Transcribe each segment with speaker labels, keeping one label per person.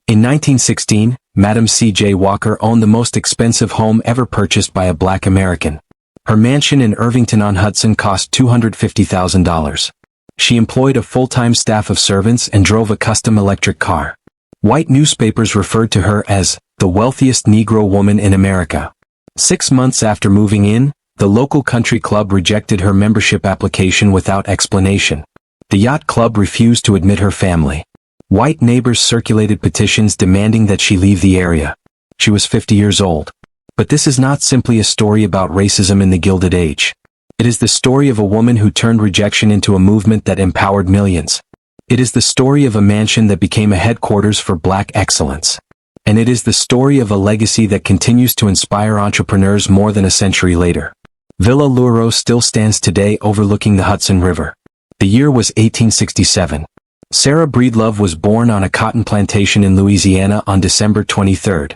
Speaker 1: In 1916, Madam C.J. Walker owned the most expensive home ever purchased by a black American. Her mansion in Irvington-on-Hudson cost $250,000. She employed a full-time staff of servants and drove a custom electric car. White newspapers referred to her as the wealthiest Negro woman in America. 6 months after moving in, the local country club rejected her membership application without explanation. The yacht club refused to admit her family. White neighbors circulated petitions demanding that she leave the area. She was 50 years old. But this is not simply a story about racism in the Gilded Age. It is the story of a woman who turned rejection into a movement that empowered millions. It is the story of a mansion that became a headquarters for black excellence. And it is the story of a legacy that continues to inspire entrepreneurs more than a century later. Villa Luro still stands today overlooking the Hudson River. The year was 1867. Sarah Breedlove was born on a cotton plantation in Louisiana on December 23.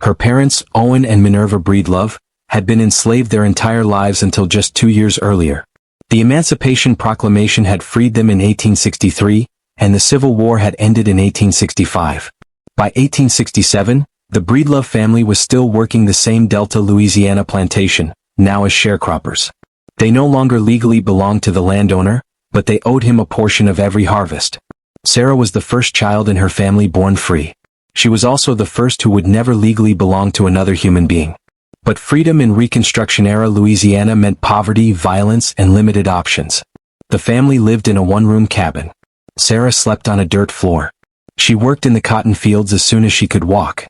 Speaker 1: Her parents, Owen and Minerva Breedlove, had been enslaved their entire lives until just 2 years earlier. The Emancipation Proclamation had freed them in 1863, and the Civil War had ended in 1865. By 1867, the Breedlove family was still working the same Delta, Louisiana plantation, now as sharecroppers. They no longer legally belonged to the landowner, but they owed him a portion of every harvest. Sarah was the first child in her family born free. She was also the first who would never legally belong to another human being. But freedom in Reconstruction-era Louisiana meant poverty, violence, and limited options. The family lived in a one-room cabin. Sarah slept on a dirt floor. She worked in the cotton fields as soon as she could walk.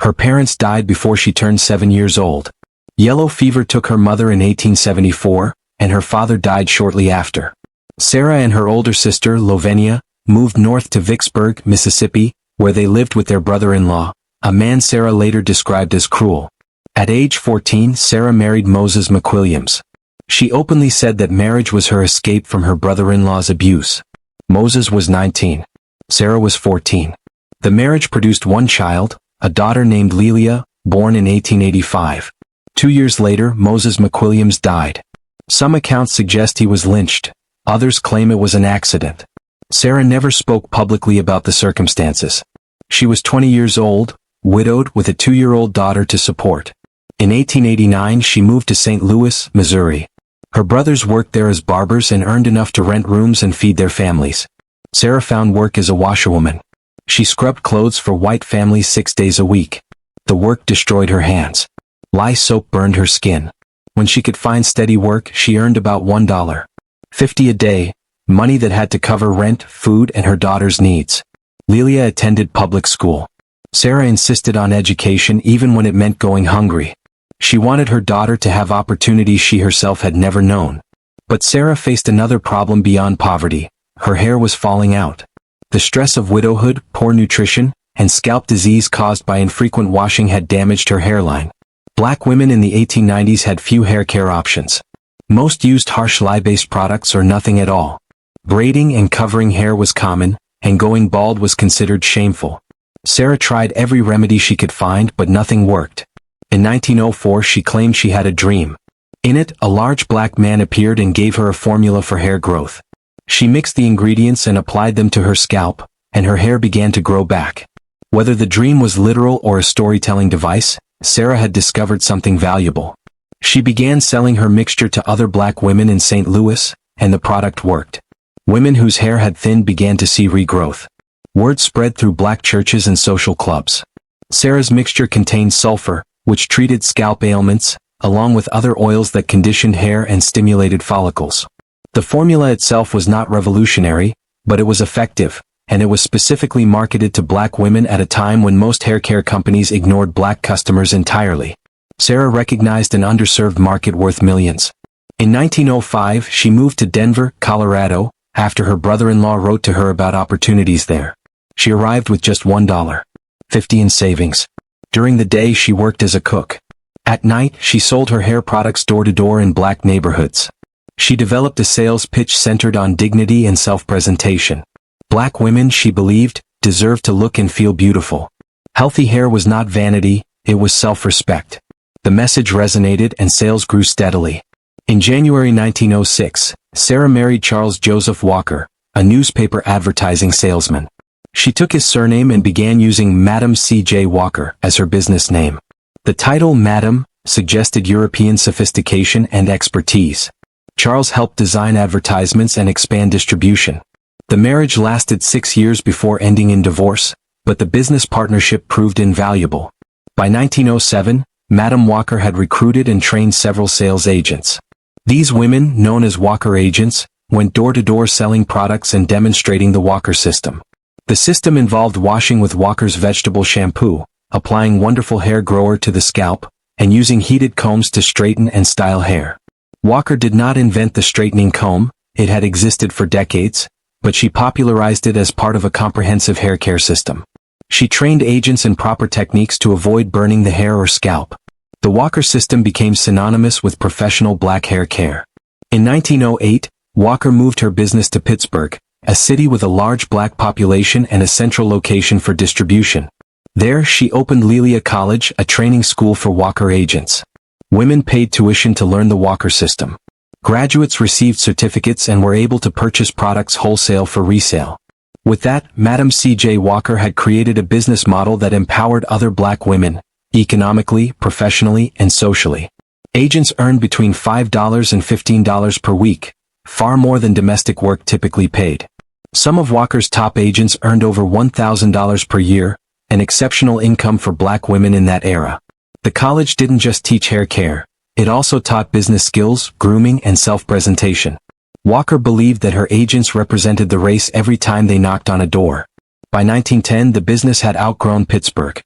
Speaker 1: Her parents died before she turned 7 years old. Yellow fever took her mother in 1874, and her father died shortly after. Sarah and her older sister, Lovenia, moved north to Vicksburg, Mississippi, where they lived with their brother-in-law, a man Sarah later described as cruel. At age 14, Sarah married Moses McWilliams. She openly said that marriage was her escape from her brother-in-law's abuse. Moses was 19. Sarah was 14. The marriage produced one child, a daughter named Lelia, born in 1885. 2 years later, Moses McWilliams died. Some accounts suggest he was lynched. Others claim it was an accident. Sarah never spoke publicly about the circumstances. She was 20 years old, widowed with a 2-year-old daughter to support. In 1889 she moved to St. Louis, Missouri. Her brothers worked there as barbers and earned enough to rent rooms and feed their families. Sarah found work as a washerwoman. She scrubbed clothes for white families 6 days a week. The work destroyed her hands. Lye soap burned her skin. When she could find steady work, she earned about $1.50 a day, money that had to cover rent, food, and her daughter's needs. Lelia attended public school. Sarah insisted on education even when it meant going hungry. She wanted her daughter to have opportunities she herself had never known. But Sarah faced another problem beyond poverty. Her hair was falling out. The stress of widowhood, poor nutrition, and scalp disease caused by infrequent washing had damaged her hairline. Black women in the 1890s had few hair care options. Most used harsh lye-based products or nothing at all. Braiding and covering hair was common, and going bald was considered shameful. Sarah tried every remedy she could find, but nothing worked. In 1904 she claimed she had a dream. In it, a large black man appeared and gave her a formula for hair growth. She mixed the ingredients and applied them to her scalp, and her hair began to grow back. Whether the dream was literal or a storytelling device, Sarah had discovered something valuable. She began selling her mixture to other black women in St. Louis, and the product worked. Women whose hair had thinned began to see regrowth. Word spread through black churches and social clubs. Sarah's mixture contained sulfur, which treated scalp ailments, along with other oils that conditioned hair and stimulated follicles. The formula itself was not revolutionary, but it was effective, and it was specifically marketed to black women at a time when most hair care companies ignored black customers entirely. Sarah recognized an underserved market worth millions. In 1905, she moved to Denver, Colorado, after her brother-in-law wrote to her about opportunities there. She arrived with just $1.50 in savings. During the day she worked as a cook. At night, she sold her hair products door-to-door in black neighborhoods. She developed a sales pitch centered on dignity and self-presentation. Black women, she believed, deserved to look and feel beautiful. Healthy hair was not vanity, it was self-respect. The message resonated and sales grew steadily. In January 1906, Sarah married Charles Joseph Walker, a newspaper advertising salesman. She took his surname and began using Madam C.J. Walker as her business name. The title Madam suggested European sophistication and expertise. Charles helped design advertisements and expand distribution. The marriage lasted 6 years before ending in divorce, but the business partnership proved invaluable. By 1907, Madam Walker had recruited and trained several sales agents. These women, known as Walker agents, went door-to-door selling products and demonstrating the Walker system. The system involved washing with Walker's vegetable shampoo, applying wonderful hair grower to the scalp, and using heated combs to straighten and style hair. Walker did not invent the straightening comb, it had existed for decades, but she popularized it as part of a comprehensive hair care system. She trained agents in proper techniques to avoid burning the hair or scalp. The Walker system became synonymous with professional black hair care. In 1908, Walker moved her business to Pittsburgh, a city with a large black population and a central location for distribution. There, she opened Lelia College, a training school for Walker agents. Women paid tuition to learn the Walker system. Graduates received certificates and were able to purchase products wholesale for resale. With that, Madam C.J. Walker had created a business model that empowered other black women, economically, professionally, and socially. Agents earned between $5 and $15 per week, far more than domestic work typically paid. Some of Walker's top agents earned over $1,000 per year, an exceptional income for black women in that era. The college didn't just teach hair care, it also taught business skills, grooming, and self-presentation. Walker believed that her agents represented the race every time they knocked on a door. By 1910, the business had outgrown Pittsburgh.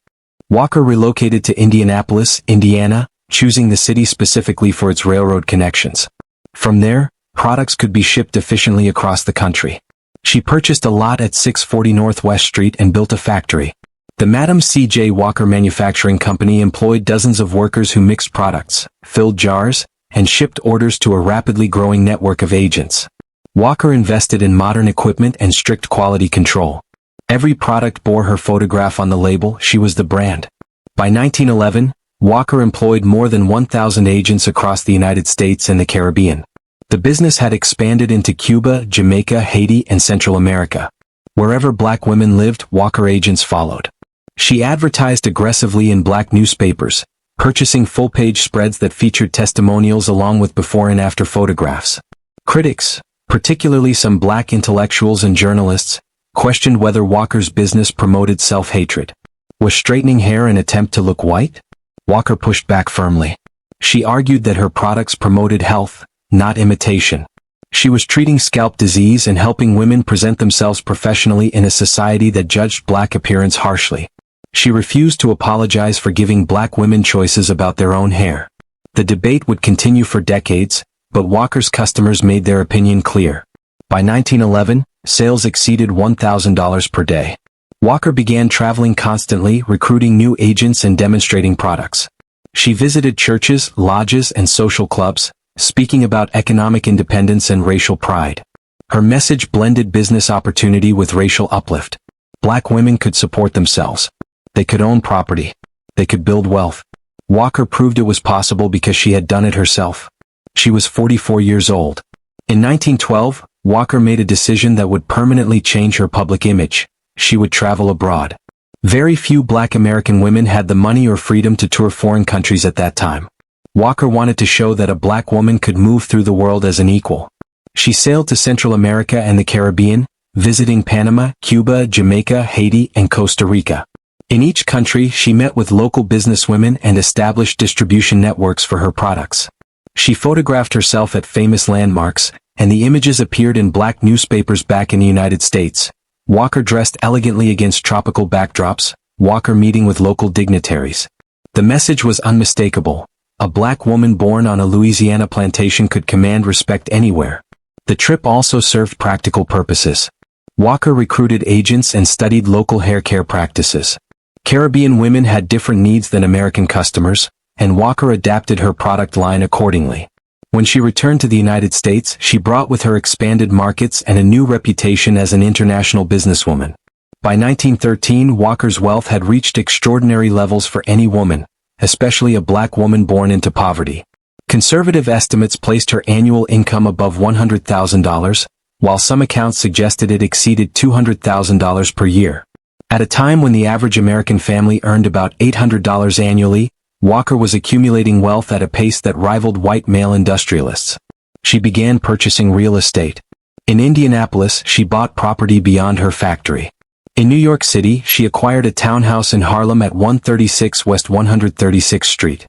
Speaker 1: Walker relocated to Indianapolis, Indiana, choosing the city specifically for its railroad connections. From there, products could be shipped efficiently across the country. She purchased a lot at 640 Northwest Street and built a factory. The Madam C.J. Walker Manufacturing Company employed dozens of workers who mixed products, filled jars, and shipped orders to a rapidly growing network of agents. Walker invested in modern equipment and strict quality control. Every product bore her photograph on the label, she was the brand. By 1911, Walker employed more than 1,000 agents across the United States and the Caribbean. The business had expanded into Cuba, Jamaica, Haiti, and Central America. Wherever black women lived, Walker agents followed. She advertised aggressively in black newspapers, purchasing full-page spreads that featured testimonials along with before and after photographs. Critics, particularly some black intellectuals and journalists, questioned whether Walker's business promoted self-hatred. Was straightening hair an attempt to look white? Walker pushed back firmly. She argued that her products promoted health, not imitation. She was treating scalp disease and helping women present themselves professionally in a society that judged black appearance harshly. She refused to apologize for giving black women choices about their own hair. The debate would continue for decades, but Walker's customers made their opinion clear. By 1911, sales exceeded $1,000 per day. Walker began traveling constantly, recruiting new agents and demonstrating products. She visited churches, lodges, and social clubs, speaking about economic independence and racial pride. Her message blended business opportunity with racial uplift. Black women could support themselves. They could own property. They could build wealth. Walker proved it was possible because she had done it herself. She was 44 years old. In 1912, Walker made a decision that would permanently change her public image. She would travel abroad. Very few black American women had the money or freedom to tour foreign countries at that time. Walker wanted to show that a black woman could move through the world as an equal. She sailed to Central America and the Caribbean, visiting Panama, Cuba, Jamaica, Haiti, and Costa Rica. In each country, she met with local businesswomen and established distribution networks for her products. She photographed herself at famous landmarks, and the images appeared in black newspapers back in the United States. Walker dressed elegantly against tropical backdrops, Walker meeting with local dignitaries. The message was unmistakable. A black woman born on a Louisiana plantation could command respect anywhere. The trip also served practical purposes. Walker recruited agents and studied local hair care practices. Caribbean women had different needs than American customers, and Walker adapted her product line accordingly. When she returned to the United States, she brought with her expanded markets and a new reputation as an international businesswoman. By 1913, Walker's wealth had reached extraordinary levels for any woman, especially a black woman born into poverty. Conservative estimates placed her annual income above $100,000. while some accounts suggested it exceeded $200,000 per year. At a time when the average American family earned about $800 annually, Walker was accumulating wealth at a pace that rivaled white male industrialists. She began purchasing real estate. In Indianapolis, she bought property beyond her factory. In New York City, she acquired a townhouse in Harlem at 136 West 136th Street.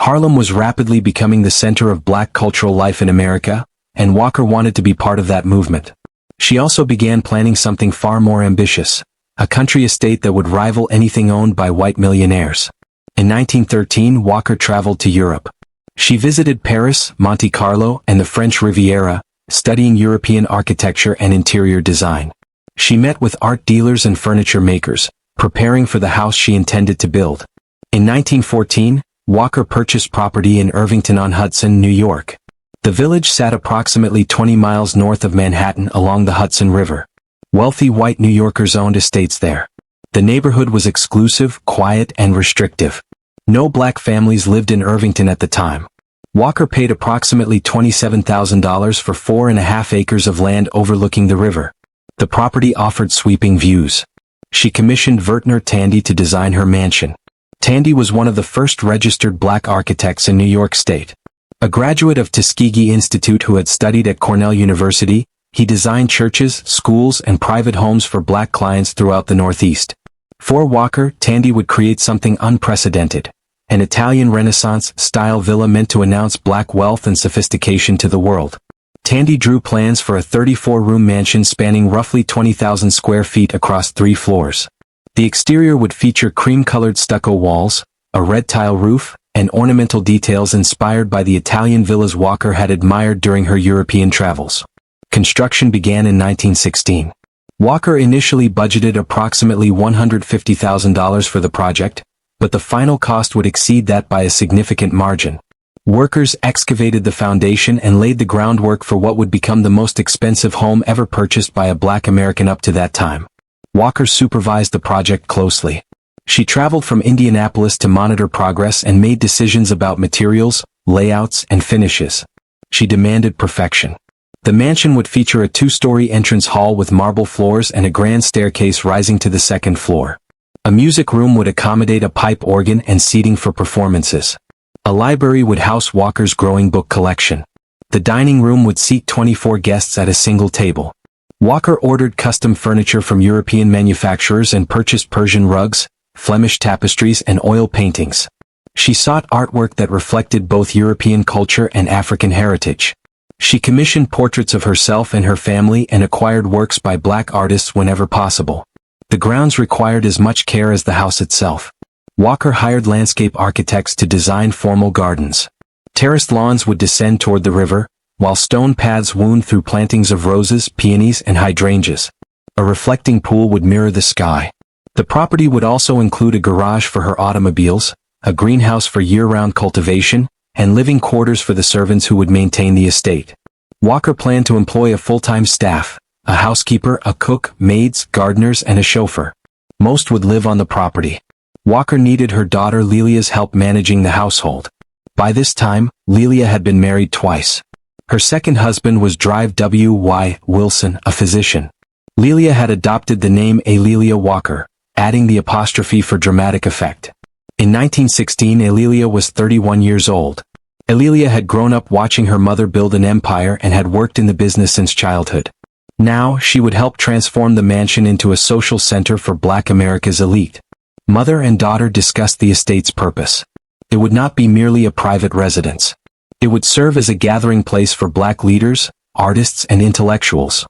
Speaker 1: Harlem was rapidly becoming the center of black cultural life in America, and Walker wanted to be part of that movement. She also began planning something far more ambitious, a country estate that would rival anything owned by white millionaires. In 1913, Walker traveled to Europe. She visited Paris, Monte Carlo, and the French Riviera, studying European architecture and interior design. She met with art dealers and furniture makers, preparing for the house she intended to build. In 1914, Walker purchased property in Irvington-on-Hudson, New York. The village sat approximately 20 miles north of Manhattan along the Hudson River. Wealthy white New Yorkers owned estates there. The neighborhood was exclusive, quiet, and restrictive. No black families lived in Irvington at the time. Walker paid approximately $27,000 for 4.5 acres of land overlooking the river. The property offered sweeping views. She commissioned Vertner Tandy to design her mansion. Tandy was one of the first registered black architects in New York State. A graduate of Tuskegee Institute who had studied at Cornell University, he designed churches, schools, and private homes for black clients throughout the Northeast. For Walker, Tandy would create something unprecedented, an Italian Renaissance-style villa meant to announce black wealth and sophistication to the world. Tandy drew plans for a 34-room mansion spanning roughly 20,000 square feet across 3 floors. The exterior would feature cream-colored stucco walls, a red tile roof, and ornamental details inspired by the Italian villas Walker had admired during her European travels. Construction began in 1916. Walker initially budgeted approximately $150,000 for the project, but the final cost would exceed that by a significant margin. Workers excavated the foundation and laid the groundwork for what would become the most expensive home ever purchased by a black American up to that time. Walker supervised the project closely. She traveled from Indianapolis to monitor progress and made decisions about materials, layouts, and finishes. She demanded perfection. The mansion would feature a 2-story entrance hall with marble floors and a grand staircase rising to the 2nd floor. A music room would accommodate a pipe organ and seating for performances. A library would house Walker's growing book collection. The dining room would seat 24 guests at a single table. Walker ordered custom furniture from European manufacturers and purchased Persian rugs, Flemish tapestries, and oil paintings. She sought artwork that reflected both European culture and African heritage. She commissioned portraits of herself and her family and acquired works by black artists whenever possible. The grounds required as much care as the house itself. Walker hired landscape architects to design formal gardens. Terraced lawns would descend toward the river, while stone paths wound through plantings of roses, peonies, and hydrangeas. A reflecting pool would mirror the sky. The property would also include a garage for her automobiles, a greenhouse for year-round cultivation, and living quarters for the servants who would maintain the estate. Walker planned to employ a full-time staff, a housekeeper, a cook, maids, gardeners, and a chauffeur. Most would live on the property. Walker needed her daughter Lelia's help managing the household. By this time, Lelia had been married twice. Her second husband was Drive W. Y. Wilson, a physician. Lelia had adopted the name A'Lelia Walker, adding the apostrophe for dramatic effect. In 1916, A'Lelia was 31 years old. A'Lelia had grown up watching her mother build an empire and had worked in the business since childhood. Now, she would help transform the mansion into a social center for Black America's elite. Mother and daughter discussed the estate's purpose. It would not be merely a private residence. It would serve as a gathering place for Black leaders, artists, and intellectuals.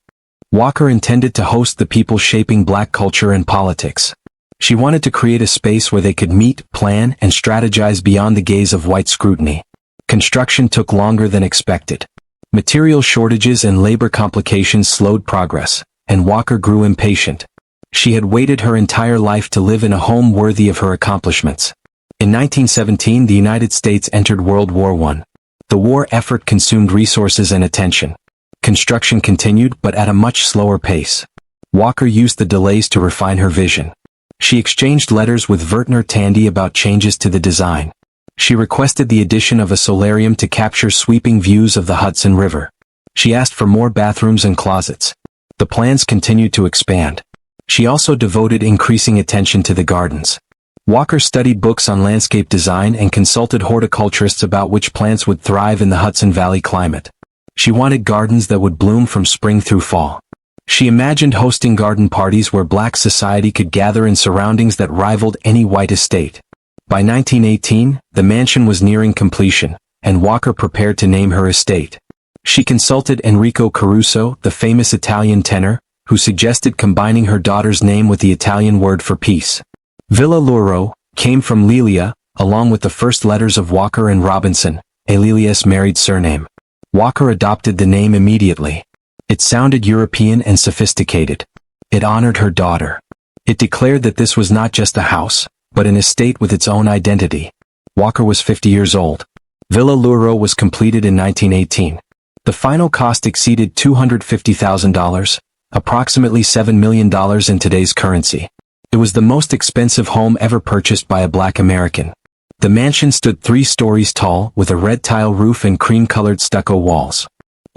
Speaker 1: Walker intended to host the people shaping Black culture and politics. She wanted to create a space where they could meet, plan, and strategize beyond the gaze of white scrutiny. Construction took longer than expected. Material shortages and labor complications slowed progress, and Walker grew impatient. She had waited her entire life to live in a home worthy of her accomplishments. In 1917, the United States entered World War I. The war effort consumed resources and attention. Construction continued, but at a much slower pace. Walker used the delays to refine her vision. She exchanged letters with Vertner Tandy about changes to the design. She requested the addition of a solarium to capture sweeping views of the Hudson River. She asked for more bathrooms and closets. The plans continued to expand. She also devoted increasing attention to the gardens. Walker studied books on landscape design and consulted horticulturists about which plants would thrive in the Hudson Valley climate. She wanted gardens that would bloom from spring through fall. She imagined hosting garden parties where black society could gather in surroundings that rivaled any white estate. By 1918, the mansion was nearing completion, and Walker prepared to name her estate. She consulted Enrico Caruso, the famous Italian tenor, who suggested combining her daughter's name with the Italian word for peace. Villa Luro came from Lelia, along with the first letters of Walker and Robinson, Lelia's married surname. Walker adopted the name immediately. It sounded European and sophisticated. It honored her daughter. It declared that this was not just a house, but an estate with its own identity. Walker was 50 years old. Villa Luro was completed in 1918. The final cost exceeded $250,000, approximately $7 million in today's currency. It was the most expensive home ever purchased by a black American. The mansion stood 3 stories tall with a red tile roof and cream-colored stucco walls.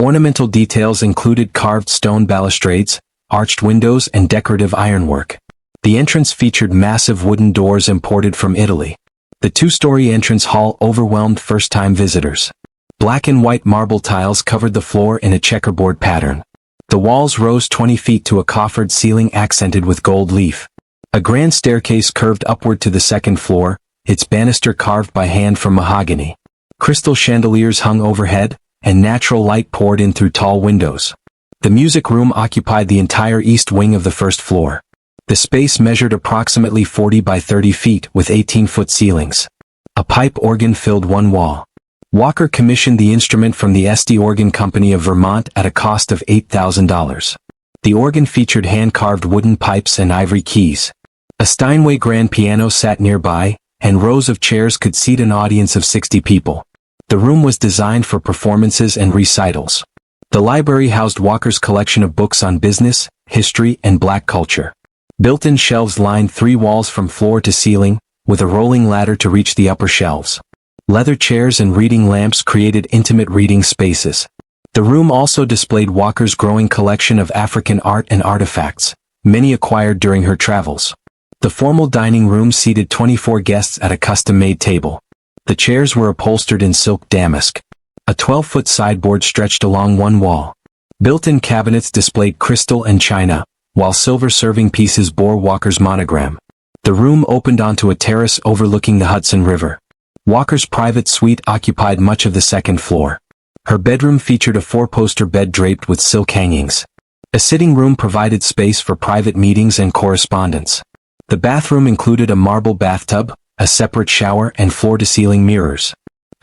Speaker 1: Ornamental details included carved stone balustrades, arched windows and decorative ironwork. The entrance featured massive wooden doors imported from Italy. The 2-story entrance hall overwhelmed first-time visitors. Black and white marble tiles covered the floor in a checkerboard pattern. The walls rose 20 feet to a coffered ceiling accented with gold leaf. A grand staircase curved upward to the second floor, its banister carved by hand from mahogany. Crystal chandeliers hung overhead, and natural light poured in through tall windows. The music room occupied the entire east wing of the first floor. The space measured approximately 40 by 30 feet with 18-foot ceilings. A pipe organ filled one wall. Walker commissioned the instrument from the Este Organ Company of Vermont at a cost of $8,000. The organ featured hand-carved wooden pipes and ivory keys. A Steinway grand piano sat nearby, and rows of chairs could seat an audience of 60 people. The room was designed for performances and recitals. The library housed Walker's collection of books on business, history, and black culture. Built-in shelves lined 3 walls from floor to ceiling, with a rolling ladder to reach the upper shelves. Leather chairs and reading lamps created intimate reading spaces. The room also displayed Walker's growing collection of African art and artifacts, many acquired during her travels. The formal dining room seated 24 guests at a custom-made table. The chairs were upholstered in silk damask. A 12-foot sideboard stretched along one wall. Built-in cabinets displayed crystal and china, while silver serving pieces bore Walker's monogram. The room opened onto a terrace overlooking the Hudson River. Walker's private suite occupied much of the second floor. Her bedroom featured a 4-poster bed draped with silk hangings. A sitting room provided space for private meetings and correspondence. The bathroom included a marble bathtub, a separate shower and floor-to-ceiling mirrors.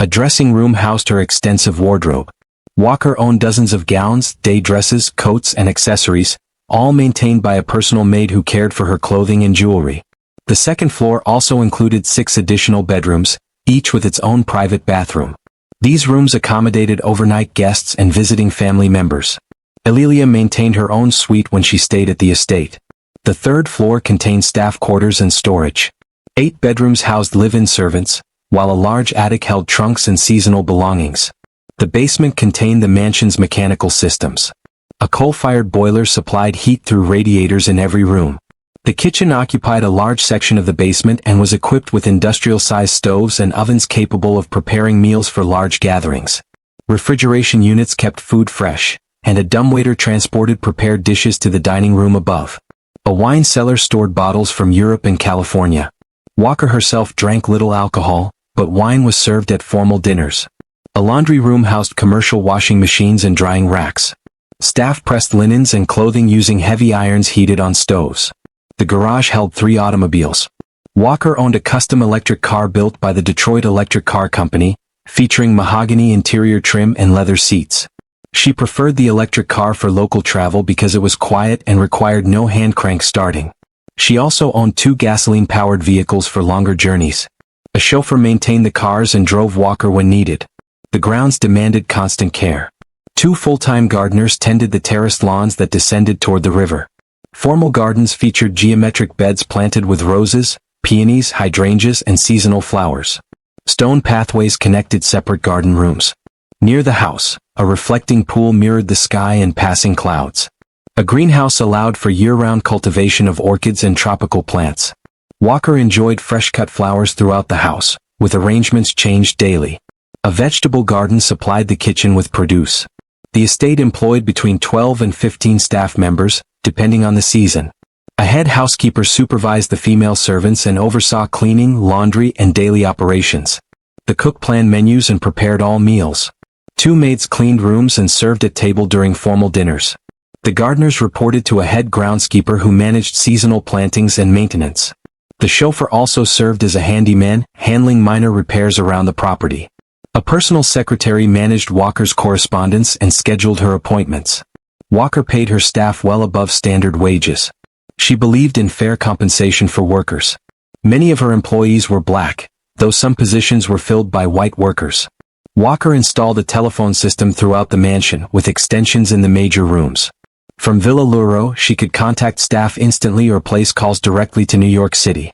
Speaker 1: A dressing room housed her extensive wardrobe. Walker owned dozens of gowns, day dresses, coats and accessories, all maintained by a personal maid who cared for her clothing and jewelry. The second floor also included 6 additional bedrooms, each with its own private bathroom. These rooms accommodated overnight guests and visiting family members. Alelia maintained her own suite when she stayed at the estate. The third floor contained staff quarters and storage. 8 bedrooms housed live-in servants, while a large attic held trunks and seasonal belongings. The basement contained the mansion's mechanical systems. A coal-fired boiler supplied heat through radiators in every room. The kitchen occupied a large section of the basement and was equipped with industrial-sized stoves and ovens capable of preparing meals for large gatherings. Refrigeration units kept food fresh, and a dumbwaiter transported prepared dishes to the dining room above. A wine cellar stored bottles from Europe and California. Walker herself drank little alcohol, but wine was served at formal dinners. A laundry room housed commercial washing machines and drying racks. Staff pressed linens and clothing using heavy irons heated on stoves. The garage held 3 automobiles. Walker owned a custom electric car built by the Detroit Electric Car Company, featuring mahogany interior trim and leather seats. She preferred the electric car for local travel because it was quiet and required no hand crank starting. She also owned 2 gasoline-powered vehicles for longer journeys. A chauffeur maintained the cars and drove Walker when needed. The grounds demanded constant care. 2 full-time gardeners tended the terraced lawns that descended toward the river. Formal gardens featured geometric beds planted with roses, peonies, hydrangeas, and seasonal flowers. Stone pathways connected separate garden rooms. Near the house, A reflecting pool mirrored the sky and passing clouds. A greenhouse allowed for year-round cultivation of orchids and tropical plants. Walker enjoyed fresh-cut flowers throughout the house, with arrangements changed daily. A vegetable garden supplied the kitchen with produce. The estate employed between 12 and 15 staff members, depending on the season. A head housekeeper supervised the female servants and oversaw cleaning, laundry, and daily operations. The cook planned menus and prepared all meals. 2 maids cleaned rooms and served at table during formal dinners. The gardeners reported to a head groundskeeper who managed seasonal plantings and maintenance. The chauffeur also served as a handyman, handling minor repairs around the property. A personal secretary managed Walker's correspondence and scheduled her appointments. Walker paid her staff well above standard wages. She believed in fair compensation for workers. Many of her employees were black, though some positions were filled by white workers. Walker installed a telephone system throughout the mansion with extensions in the major rooms. From Villa Luro, she could contact staff instantly or place calls directly to New York City.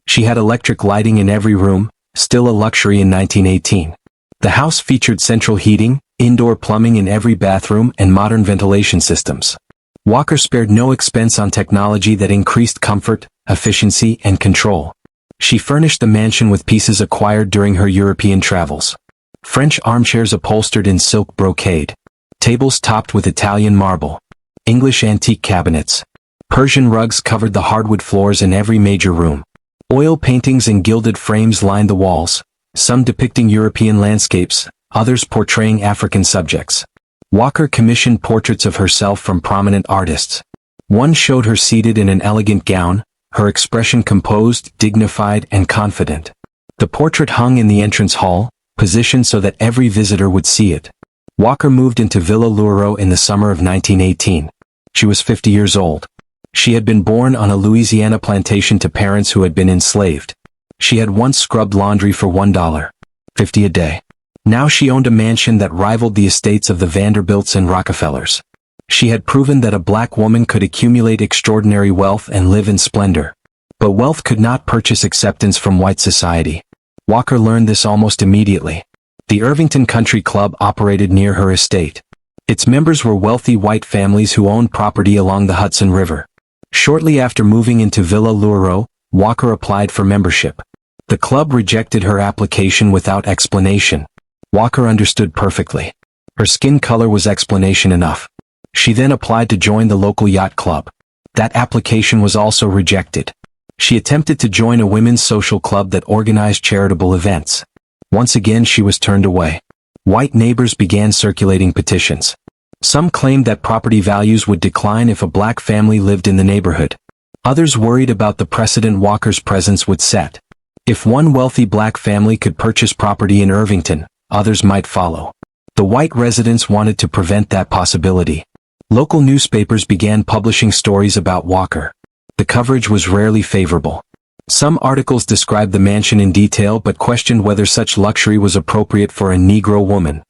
Speaker 1: She had electric lighting in every room, still a luxury in 1918. The house featured central heating, indoor plumbing in every bathroom, and modern ventilation systems. Walker spared no expense on technology that increased comfort, efficiency, and control. She furnished the mansion with pieces acquired during her European travels. French armchairs upholstered in silk brocade. Tables topped with Italian marble. English antique cabinets. Persian rugs covered the hardwood floors in every major room. Oil paintings in gilded frames lined the walls, some depicting European landscapes, others portraying African subjects. Walker commissioned portraits of herself from prominent artists. One showed her seated in an elegant gown, her expression composed, dignified, and confident. The portrait hung in the entrance hall, positioned so that every visitor would see it. Walker moved into Villa Luro in the summer of 1918. She was 50 years old. She had been born on a Louisiana plantation to parents who had been enslaved. She had once scrubbed laundry for $1.50 a day. Now she owned a mansion that rivaled the estates of the Vanderbilts and Rockefellers. She had proven that a black woman could accumulate extraordinary wealth and live in splendor. But wealth could not purchase acceptance from white society. Walker learned this almost immediately. The Irvington Country Club operated near her estate. Its members were wealthy white families who owned property along the Hudson River. Shortly after moving into Villa Luro, Walker applied for membership. The club rejected her application without explanation. Walker understood perfectly. Her skin color was explanation enough. She then applied to join the local yacht club. That application was also rejected. She attempted to join a women's social club that organized charitable events. Once again she was turned away. White neighbors began circulating petitions. Some claimed that property values would decline if a black family lived in the neighborhood. Others worried about the precedent Walker's presence would set. If one wealthy black family could purchase property in Irvington, others might follow. The white residents wanted to prevent that possibility. Local newspapers began publishing stories about Walker. The coverage was rarely favorable. Some articles described the mansion in detail but questioned whether such luxury was appropriate for a Negro woman.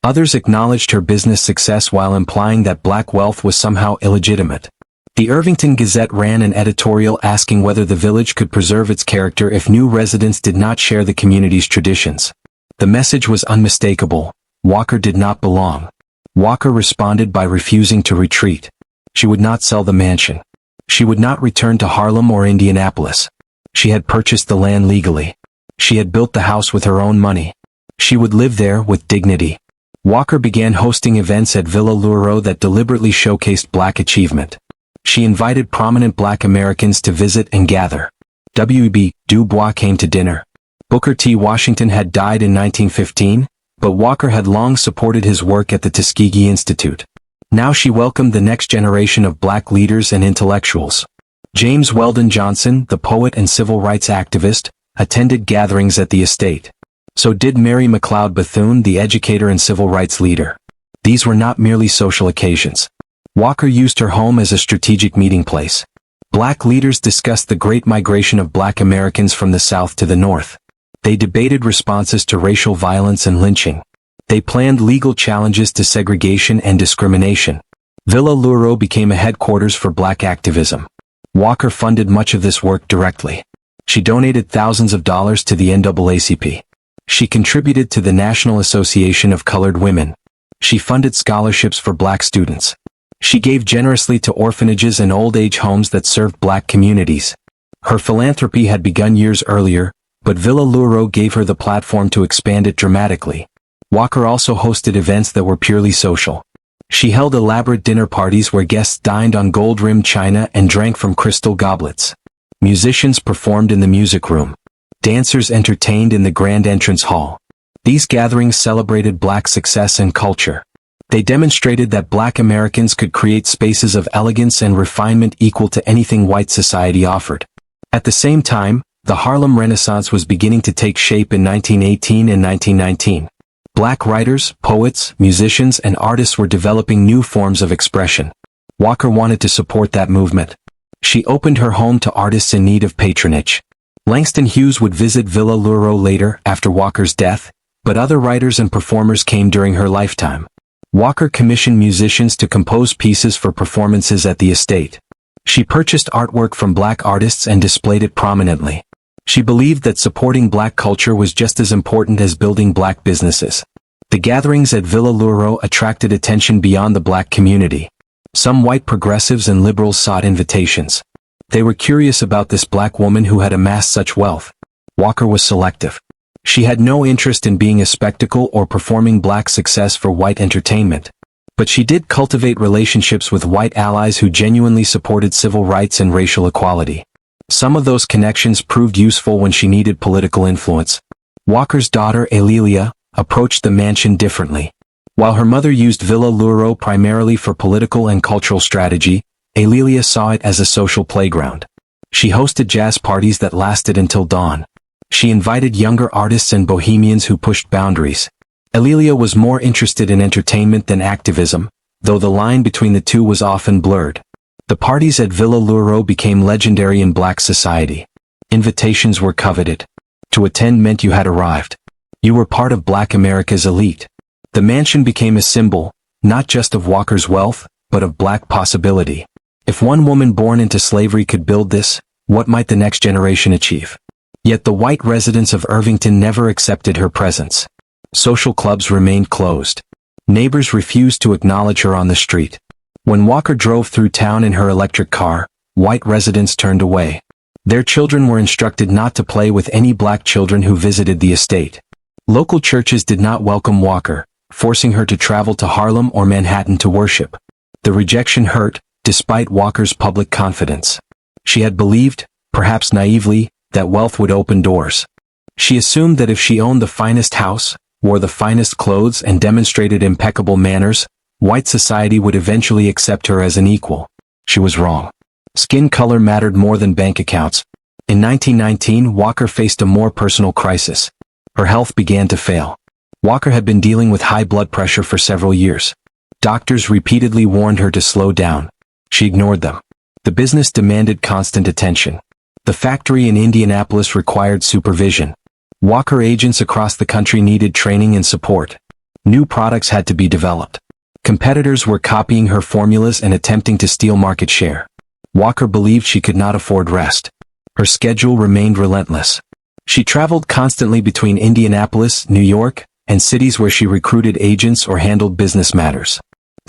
Speaker 1: Others acknowledged her business success while implying that black wealth was somehow illegitimate. The Irvington Gazette ran an editorial asking whether the village could preserve its character if new residents did not share the community's traditions. The message was unmistakable. Walker did not belong. Walker responded by refusing to retreat. She would not sell the mansion. She would not return to Harlem or Indianapolis. She had purchased the land legally. She had built the house with her own money. She would live there with dignity. Walker began hosting events at Villa Luro that deliberately showcased black achievement. She invited prominent black Americans to visit and gather. W.E.B. Du Bois came to dinner. Booker T. Washington had died in 1915, but Walker had long supported his work at the Tuskegee Institute. Now she welcomed the next generation of black leaders and intellectuals. James Weldon Johnson, the poet and civil rights activist, attended gatherings at the estate. So did Mary McLeod Bethune, the educator and civil rights leader. These were not merely social occasions. Walker used her home as a strategic meeting place. Black leaders discussed the great migration of black Americans from the South to the North. They debated responses to racial violence and lynching. They planned legal challenges to segregation and discrimination. Villa Luro became a headquarters for black activism. Walker funded much of this work directly. She donated thousands of dollars to the NAACP. She contributed to the National Association of Colored Women. She funded scholarships for black students. She gave generously to orphanages and old-age homes that served black communities. Her philanthropy had begun years earlier, but Villa Luro gave her the platform to expand it dramatically. Walker also hosted events that were purely social. She held elaborate dinner parties where guests dined on gold-rimmed china and drank from crystal goblets. Musicians performed in the music room. Dancers entertained in the grand entrance hall. These gatherings celebrated black success and culture. They demonstrated that black Americans could create spaces of elegance and refinement equal to anything white society offered. At the same time, the Harlem Renaissance was beginning to take shape in 1918 and 1919. Black writers, poets, musicians, and artists were developing new forms of expression. Walker wanted to support that movement. She opened her home to artists in need of patronage. Langston Hughes would visit Villa Luro later, after Walker's death, but other writers and performers came during her lifetime. Walker commissioned musicians to compose pieces for performances at the estate. She purchased artwork from black artists and displayed it prominently. She believed that supporting black culture was just as important as building black businesses. The gatherings at Villa Luro attracted attention beyond the black community. Some white progressives and liberals sought invitations. They were curious about this black woman who had amassed such wealth. Walker was selective. She had no interest in being a spectacle or performing black success for white entertainment. But she did cultivate relationships with white allies who genuinely supported civil rights and racial equality. Some of those connections proved useful when she needed political influence. Walker's daughter, Alelia, approached the mansion differently. While her mother used Villa Luro primarily for political and cultural strategy, Alelia saw it as a social playground. She hosted jazz parties that lasted until dawn. She invited younger artists and bohemians who pushed boundaries. Alelia was more interested in entertainment than activism, though the line between the two was often blurred. The parties at Villa Luro became legendary in black society. Invitations were coveted. To attend meant you had arrived. You were part of black America's elite. The mansion became a symbol, not just of Walker's wealth, but of black possibility. If one woman born into slavery could build this, what might the next generation achieve? Yet the white residents of Irvington never accepted her presence. Social clubs remained closed. Neighbors refused to acknowledge her on the street. When Walker drove through town in her electric car, white residents turned away. Their children were instructed not to play with any black children who visited the estate. Local churches did not welcome Walker, forcing her to travel to Harlem or Manhattan to worship. The rejection hurt, despite Walker's public confidence. She had believed, perhaps naively, that wealth would open doors. She assumed that if she owned the finest house, wore the finest clothes and demonstrated impeccable manners, white society would eventually accept her as an equal. She was wrong. Skin color mattered more than bank accounts. In 1919, Walker faced a more personal crisis. Her health began to fail. Walker had been dealing with high blood pressure for several years. Doctors repeatedly warned her to slow down. She ignored them. The business demanded constant attention. The factory in Indianapolis required supervision. Walker agents across the country needed training and support. New products had to be developed. Competitors were copying her formulas and attempting to steal market share. Walker believed she could not afford rest. Her schedule remained relentless. She traveled constantly between Indianapolis, New York, and cities where she recruited agents or handled business matters.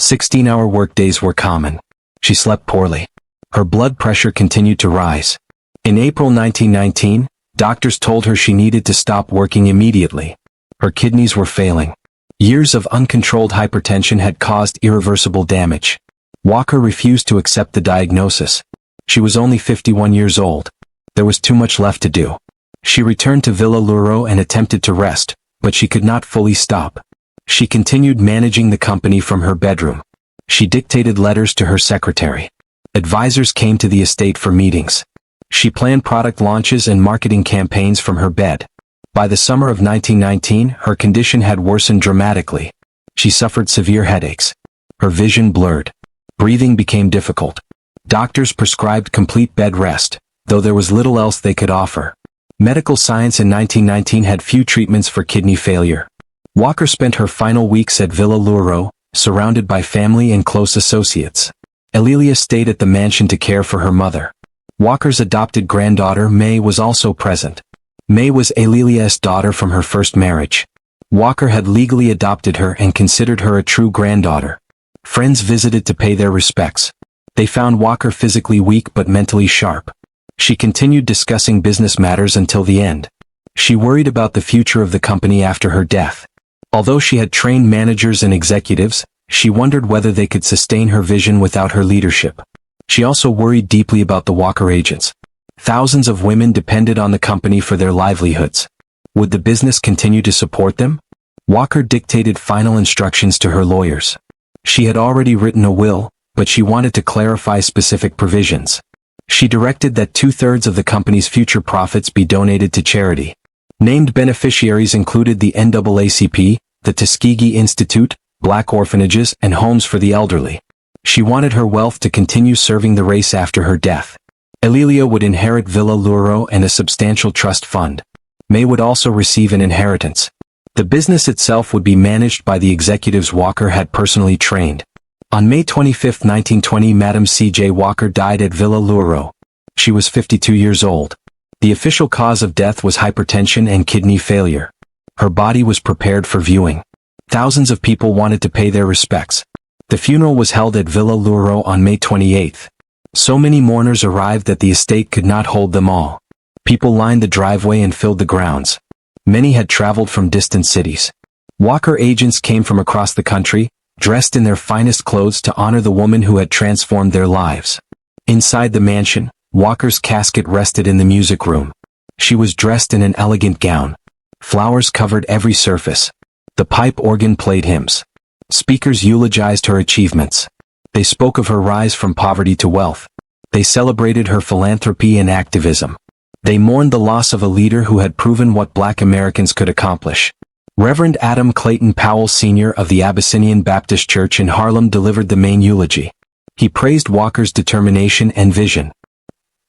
Speaker 1: 16-hour workdays were common. She slept poorly. Her blood pressure continued to rise. In April 1919, doctors told her she needed to stop working immediately. Her kidneys were failing. Years of uncontrolled hypertension had caused irreversible damage. Walker refused to accept the diagnosis. She was only 51 years old. There was too much left to do. She returned to Villa Luro and attempted to rest, but she could not fully stop. She continued managing the company from her bedroom. She dictated letters to her secretary. Advisors came to the estate for meetings. She planned product launches and marketing campaigns from her bed. By the summer of 1919, her condition had worsened dramatically. She suffered severe headaches. Her vision blurred. Breathing became difficult. Doctors prescribed complete bed rest, though there was little else they could offer. Medical science in 1919 had few treatments for kidney failure. Walker spent her final weeks at Villa Luro, surrounded by family and close associates. Alelia stayed at the mansion to care for her mother. Walker's adopted granddaughter May was also present. May was Alelia's daughter from her first marriage. Walker had legally adopted her and considered her a true granddaughter. Friends visited to pay their respects. They found Walker physically weak but mentally sharp. She continued discussing business matters until the end. She worried about the future of the company after her death. Although she had trained managers and executives, she wondered whether they could sustain her vision without her leadership. She also worried deeply about the Walker agents. Thousands of women depended on the company for their livelihoods. Would the business continue to support them? Walker dictated final instructions to her lawyers. She had already written a will, but she wanted to clarify specific provisions. She directed that 2/3 of the company's future profits be donated to charity. Named beneficiaries included the NAACP, the Tuskegee Institute, black orphanages, and homes for the elderly. She wanted her wealth to continue serving the race after her death. Alelia would inherit Villa Luro and a substantial trust fund. May would also receive an inheritance. The business itself would be managed by the executives Walker had personally trained. On May 25, 1920, Madam C.J. Walker died at Villa Luro. She was 52 years old. The official cause of death was hypertension and kidney failure. Her body was prepared for viewing. Thousands of people wanted to pay their respects. The funeral was held at Villa Luro on May 28. So many mourners arrived that the estate could not hold them all. People lined the driveway and filled the grounds. Many had traveled from distant cities. Walker agents came from across the country, dressed in their finest clothes to honor the woman who had transformed their lives. Inside the mansion, Walker's casket rested in the music room. She was dressed in an elegant gown. Flowers covered every surface. The pipe organ played hymns. Speakers eulogized her achievements. They spoke of her rise from poverty to wealth. They celebrated her philanthropy and activism. They mourned the loss of a leader who had proven what black Americans could accomplish. Reverend Adam Clayton Powell Sr. of the Abyssinian Baptist Church in Harlem delivered the main eulogy. He praised Walker's determination and vision.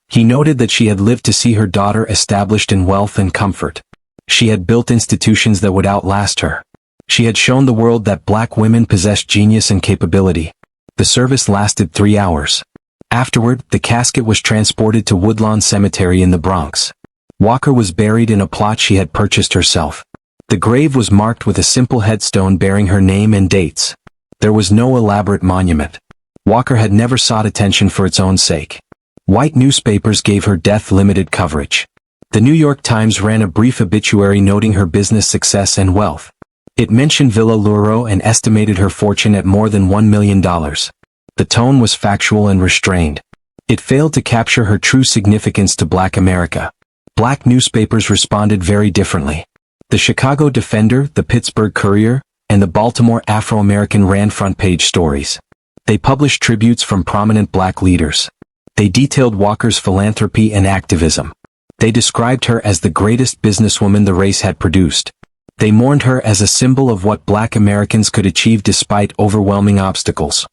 Speaker 1: He noted that she had lived to see her daughter established in wealth and comfort. She had built institutions that would outlast her. She had shown the world that black women possessed genius and capability. The service lasted 3 hours. Afterward, the casket was transported to Woodlawn Cemetery in the Bronx. Walker was buried in a plot she had purchased herself. The grave was marked with a simple headstone bearing her name and dates. There was no elaborate monument. Walker had never sought attention for its own sake. White newspapers gave her death limited coverage. The New York Times ran a brief obituary noting her business success and wealth. It mentioned Villa Luro and estimated her fortune at more than $1 million. The tone was factual and restrained. It failed to capture her true significance to black America. Black newspapers responded very differently. The Chicago Defender, the Pittsburgh Courier, and the Baltimore Afro-American ran front-page stories. They published tributes from prominent black leaders. They detailed Walker's philanthropy and activism. They described her as the greatest businesswoman the race had produced. They mourned her as a symbol of what black Americans could achieve despite overwhelming obstacles.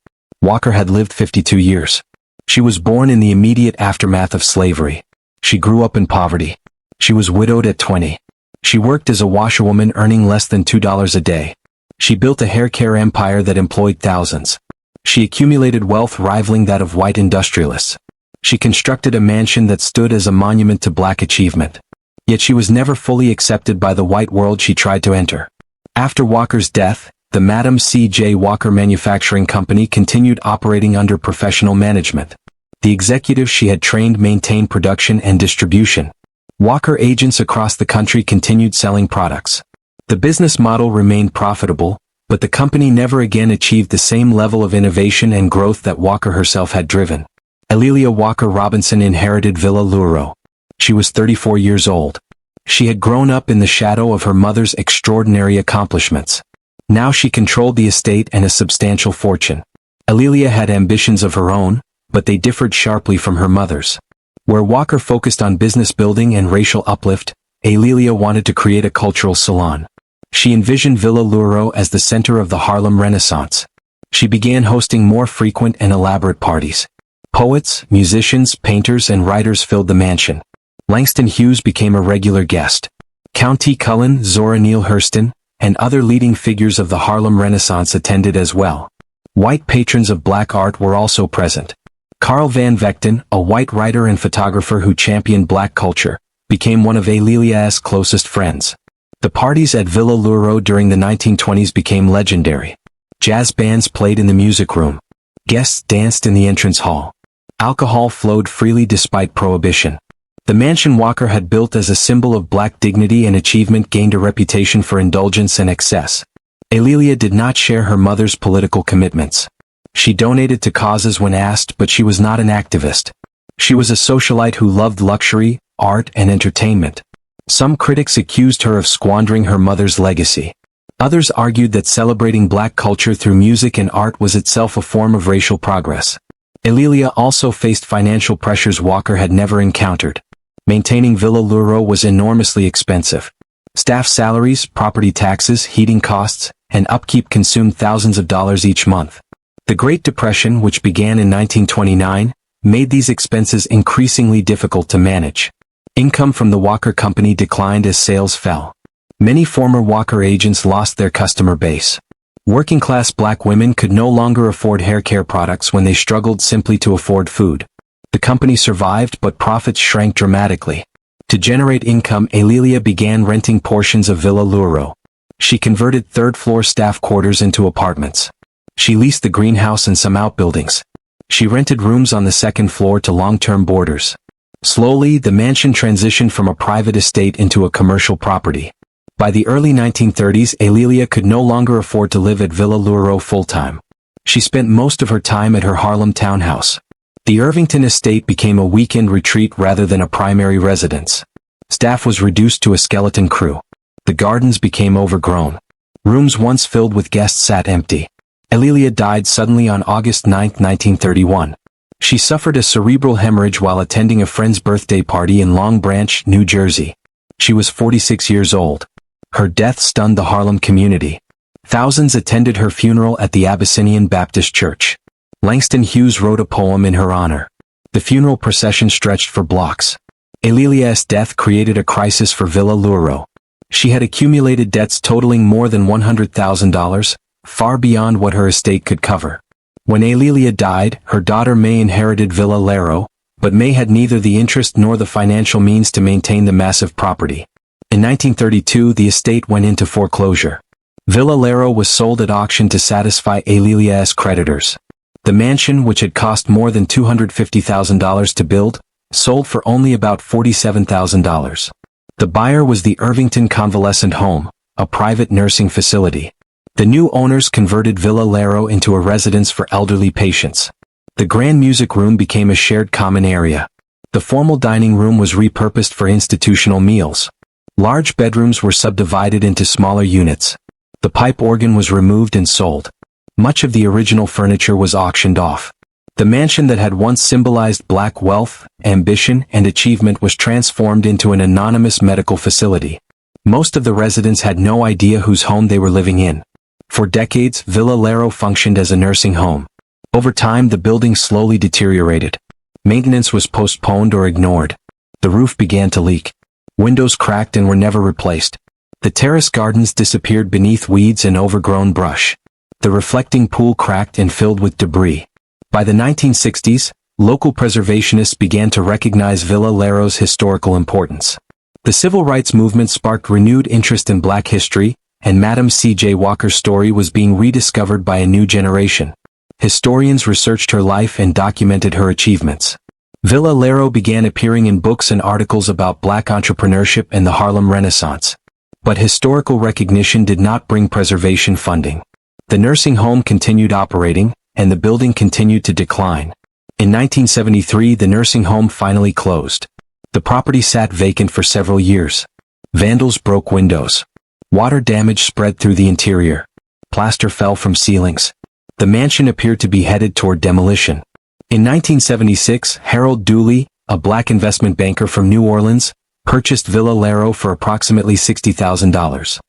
Speaker 1: Walker had lived 52 years. She was born in the immediate aftermath of slavery. She grew up in poverty. She was widowed at 20. She worked as a washerwoman earning less than $2 a day. She built a hair care empire that employed thousands. She accumulated wealth rivaling that of white industrialists. She constructed a mansion that stood as a monument to black achievement. Yet she was never fully accepted by the white world she tried to enter. After Walker's death, the Madam C.J. Walker Manufacturing Company continued operating under professional management. The executives she had trained maintained production and distribution. Walker agents across the country continued selling products. The business model remained profitable, but the company never again achieved the same level of innovation and growth that Walker herself had driven. Alelia Walker Robinson inherited Villa Luro. She was 34 years old. She had grown up in the shadow of her mother's extraordinary accomplishments. Now she controlled the estate and a substantial fortune. Alelia had ambitions of her own, but they differed sharply from her mother's. Where Walker focused on business building and racial uplift, Alelia wanted to create a cultural salon. She envisioned Villa Luro as the center of the Harlem Renaissance. She began hosting more frequent and elaborate parties. Poets, musicians, painters, and writers filled the mansion. Langston Hughes became a regular guest. Count T. Cullen, Zora Neale Hurston, and other leading figures of the Harlem Renaissance attended as well. White patrons of black art were also present. Carl Van Vechten, a white writer and photographer who championed black culture, became one of Alelia's closest friends. The parties at Villa Luro during the 1920s became legendary. Jazz bands played in the music room. Guests danced in the entrance hall. Alcohol flowed freely despite prohibition. The mansion Walker had built as a symbol of black dignity and achievement gained a reputation for indulgence and excess. A'Lelia did not share her mother's political commitments. She donated to causes when asked, but she was not an activist. She was a socialite who loved luxury, art, and entertainment. Some critics accused her of squandering her mother's legacy. Others argued that celebrating black culture through music and art was itself a form of racial progress. A'Lelia also faced financial pressures Walker had never encountered. Maintaining Villa Luro was enormously expensive. Staff salaries, property taxes, heating costs, and upkeep consumed thousands of dollars each month. The Great Depression, which began in 1929, made these expenses increasingly difficult to manage. Income from the Walker Company declined as sales fell. Many former Walker agents lost their customer base. Working-class black women could no longer afford hair care products when they struggled simply to afford food. The company survived, but profits shrank dramatically. To generate income, A'Lelia began renting portions of Villa Luro. She converted third-floor staff quarters into apartments. She leased the greenhouse and some outbuildings. She rented rooms on the second floor to long-term boarders. Slowly, the mansion transitioned from a private estate into a commercial property. By the early 1930s, A'Lelia could no longer afford to live at Villa Luro full-time. She spent most of her time at her Harlem townhouse. The Irvington estate became a weekend retreat rather than a primary residence. Staff was reduced to a skeleton crew. The gardens became overgrown. Rooms once filled with guests sat empty. A'Lelia died suddenly on August 9, 1931. She suffered a cerebral hemorrhage while attending a friend's birthday party in Long Branch, New Jersey. She was 46 years old. Her death stunned the Harlem community. Thousands attended her funeral at the Abyssinian Baptist Church. Langston Hughes wrote a poem in her honor. The funeral procession stretched for blocks. A'Lelia's death created a crisis for Villa Luro. She had accumulated debts totaling more than $100,000, far beyond what her estate could cover. When A'Lelia died, her daughter May inherited Villa Luro, but May had neither the interest nor the financial means to maintain the massive property. In 1932, the estate went into foreclosure. Villa Luro was sold at auction to satisfy A'Lelia's creditors. The mansion, which had cost more than $250,000 to build, sold for only about $47,000. The buyer was the Irvington Convalescent Home, a private nursing facility. The new owners converted Villa Luro into a residence for elderly patients. The grand music room became a shared common area. The formal dining room was repurposed for institutional meals. Large bedrooms were subdivided into smaller units. The pipe organ was removed and sold. Much of the original furniture was auctioned off. The mansion that had once symbolized black wealth, ambition, and achievement was transformed into an anonymous medical facility. Most of the residents had no idea whose home they were living in. For decades, Villa Luro functioned as a nursing home. Over time, the building slowly deteriorated. Maintenance was postponed or ignored. The roof began to leak. Windows cracked and were never replaced. The terrace gardens disappeared beneath weeds and overgrown brush. The reflecting pool cracked and filled with debris. By the 1960s, local preservationists began to recognize Villa Luro's historical importance. The civil rights movement sparked renewed interest in black history, and Madam C.J. Walker's story was being rediscovered by a new generation. Historians researched her life and documented her achievements. Villa Luro began appearing in books and articles about black entrepreneurship and the Harlem Renaissance. But historical recognition did not bring preservation funding. The nursing home continued operating, and the building continued to decline. In 1973, the nursing home finally closed. The property sat vacant for several years. Vandals broke windows. Water damage spread through the interior. Plaster fell from ceilings. The mansion appeared to be headed toward demolition. In 1976, Harold Dooley, a black investment banker from New Orleans, purchased Villa Luro for approximately $60,000.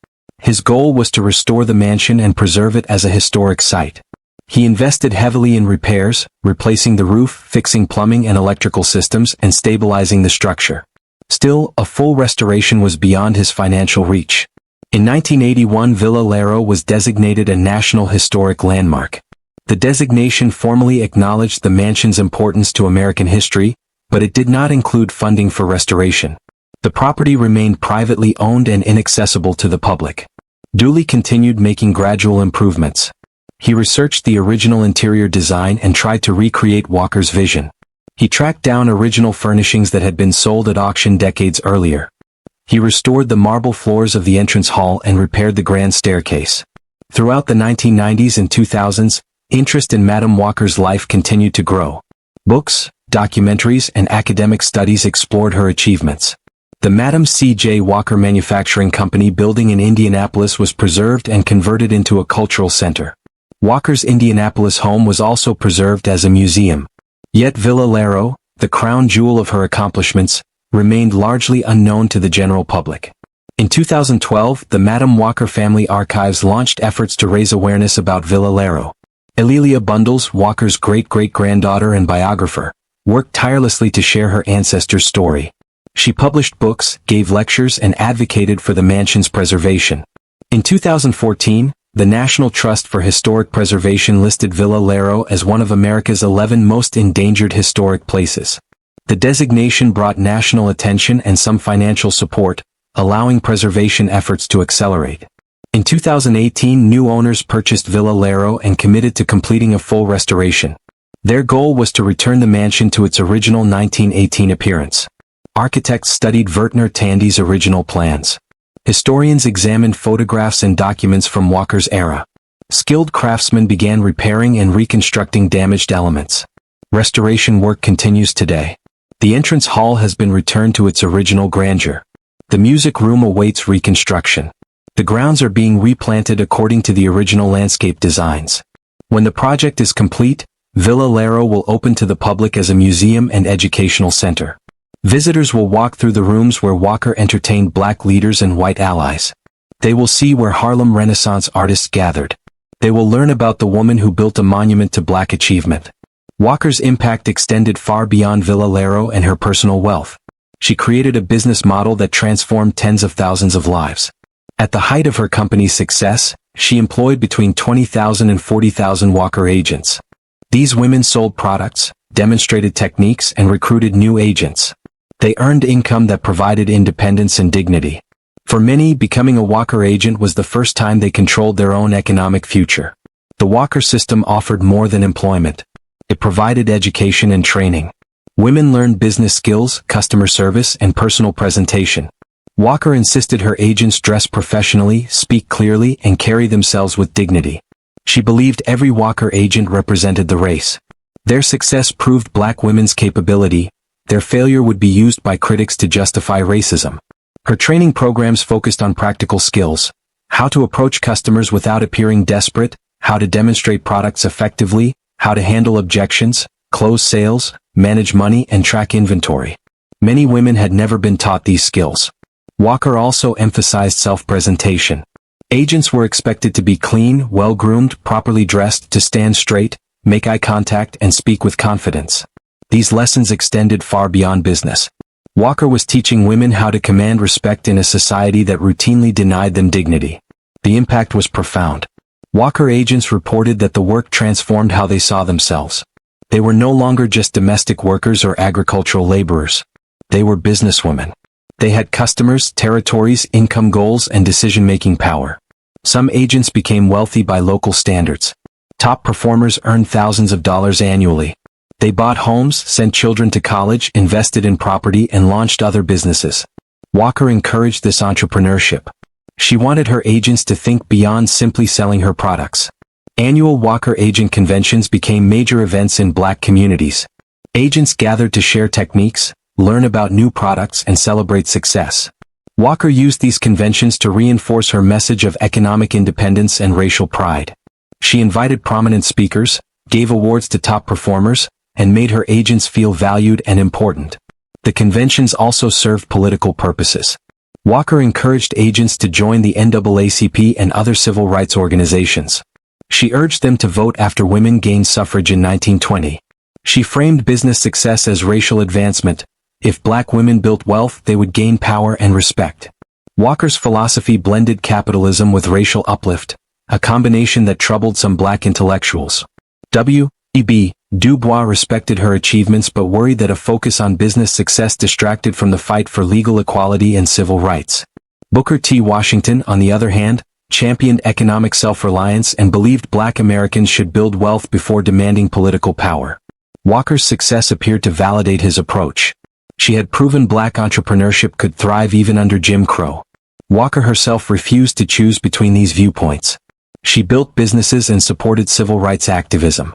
Speaker 1: His goal was to restore the mansion and preserve it as a historic site. He invested heavily in repairs, replacing the roof, fixing plumbing and electrical systems, and stabilizing the structure. Still, a full restoration was beyond his financial reach. In 1981, Villa Luro was designated a National Historic Landmark. The designation formally acknowledged the mansion's importance to American history, but it did not include funding for restoration. The property remained privately owned and inaccessible to the public. Dooley continued making gradual improvements. He researched the original interior design and tried to recreate Walker's vision. He tracked down original furnishings that had been sold at auction decades earlier. He restored the marble floors of the entrance hall and repaired the grand staircase. Throughout the 1990s and 2000s, interest in Madam Walker's life continued to grow. Books, documentaries, and academic studies explored her achievements. The Madam C.J. Walker Manufacturing Company building in Indianapolis was preserved and converted into a cultural center. Walker's Indianapolis home was also preserved as a museum. Yet Villa Laro, the crown jewel of her accomplishments, remained largely unknown to the general public. In 2012, the Madam Walker Family Archives launched efforts to raise awareness about Villa Laro. Alelia Bundles, Walker's great-great-granddaughter and biographer, worked tirelessly to share her ancestors' story. She published books, gave lectures, and advocated for the mansion's preservation. In 2014, the National Trust for Historic Preservation listed Villa Laro as one of America's 11 most endangered historic places. The designation brought national attention and some financial support, allowing preservation efforts to accelerate. In 2018, new owners purchased Villa Laro and committed to completing a full restoration. Their goal was to return the mansion to its original 1918 appearance. Architects studied Vertner Tandy's original plans. Historians examined photographs and documents from Walker's era. Skilled craftsmen began repairing and reconstructing damaged elements. Restoration work continues today. The entrance hall has been returned to its original grandeur. The music room awaits reconstruction. The grounds are being replanted according to the original landscape designs. When the project is complete, Villa Laro will open to the public as a museum and educational center. Visitors will walk through the rooms where Walker entertained black leaders and white allies. They will see where Harlem Renaissance artists gathered. They will learn about the woman who built a monument to black achievement. Walker's impact extended far beyond Villa Laro and her personal wealth. She created a business model that transformed tens of thousands of lives. At the height of her company's success, she employed between 20,000 and 40,000 Walker agents. These women sold products, demonstrated techniques, and recruited new agents. They earned income that provided independence and dignity. For many, becoming a Walker agent was the first time they controlled their own economic future. The Walker system offered more than employment. It provided education and training. Women learned business skills, customer service, and personal presentation. Walker insisted her agents dress professionally, speak clearly, and carry themselves with dignity. She believed every Walker agent represented the race. Their success proved black women's capability. Their failure would be used by critics to justify racism. Her training programs focused on practical skills: how to approach customers without appearing desperate, how to demonstrate products effectively, how to handle objections, close sales, manage money, and track inventory. Many women had never been taught these skills. Walker also emphasized self-presentation. Agents were expected to be clean, well-groomed, properly dressed, to stand straight, make eye contact, and speak with confidence. These lessons extended far beyond business. Walker was teaching women how to command respect in a society that routinely denied them dignity. The impact was profound. Walker agents reported that the work transformed how they saw themselves. They were no longer just domestic workers or agricultural laborers. They were businesswomen. They had customers, territories, income goals, and decision-making power. Some agents became wealthy by local standards. Top performers earned thousands of dollars annually. They bought homes, sent children to college, invested in property, and launched other businesses. Walker encouraged this entrepreneurship. She wanted her agents to think beyond simply selling her products. Annual Walker Agent Conventions became major events in black communities. Agents gathered to share techniques, learn about new products, and celebrate success. Walker used these conventions to reinforce her message of economic independence and racial pride. She invited prominent speakers, gave awards to top performers, and made her agents feel valued and important. The conventions also served political purposes. Walker encouraged agents to join the NAACP and other civil rights organizations. She urged them to vote after women gained suffrage in 1920. She framed business success as racial advancement. If black women built wealth, they would gain power and respect. Walker's philosophy blended capitalism with racial uplift, a combination that troubled some black intellectuals. W.E.B. Du Bois respected her achievements but worried that a focus on business success distracted from the fight for legal equality and civil rights. Booker T. Washington, on the other hand, championed economic self-reliance and believed Black Americans should build wealth before demanding political power. Walker's success appeared to validate his approach. She had proven Black entrepreneurship could thrive even under Jim Crow. Walker herself refused to choose between these viewpoints. She built businesses and supported civil rights activism.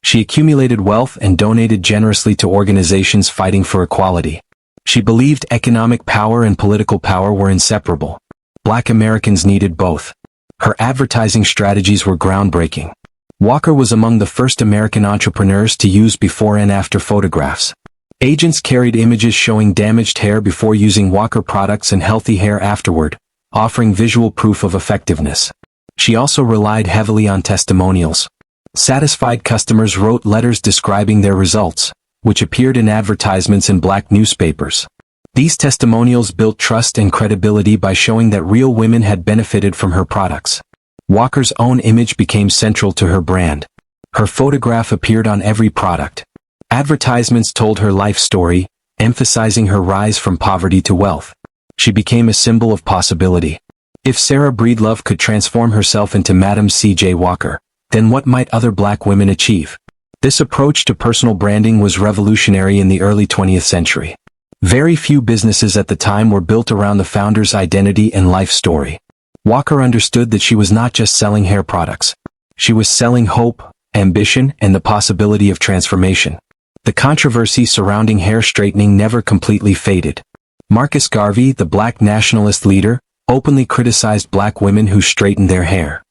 Speaker 1: She accumulated wealth and donated generously to organizations fighting for equality. She believed economic power and political power were inseparable. Black Americans needed both. Her advertising strategies were groundbreaking. Walker was among the first American entrepreneurs to use before and after photographs. Agents carried images showing damaged hair before using Walker products and healthy hair afterward, offering visual proof of effectiveness. She also relied heavily on testimonials. Satisfied customers wrote letters describing their results, which appeared in advertisements in Black newspapers. These testimonials built trust and credibility by showing that real women had benefited from her products. Walker's own image became central to her brand. Her photograph appeared on every product. Advertisements told her life story, emphasizing her rise from poverty to wealth. She became a symbol of possibility. If Sarah Breedlove could transform herself into Madam C.J. Walker, then what might other Black women achieve? This approach to personal branding was revolutionary in the early 20th century. Very few businesses at the time were built around the founder's identity and life story. Walker understood that she was not just selling hair products. She was selling hope, ambition, and the possibility of transformation. The controversy surrounding hair straightening never completely faded. Marcus Garvey, the Black nationalist leader, openly criticized Black women who straightened their hair.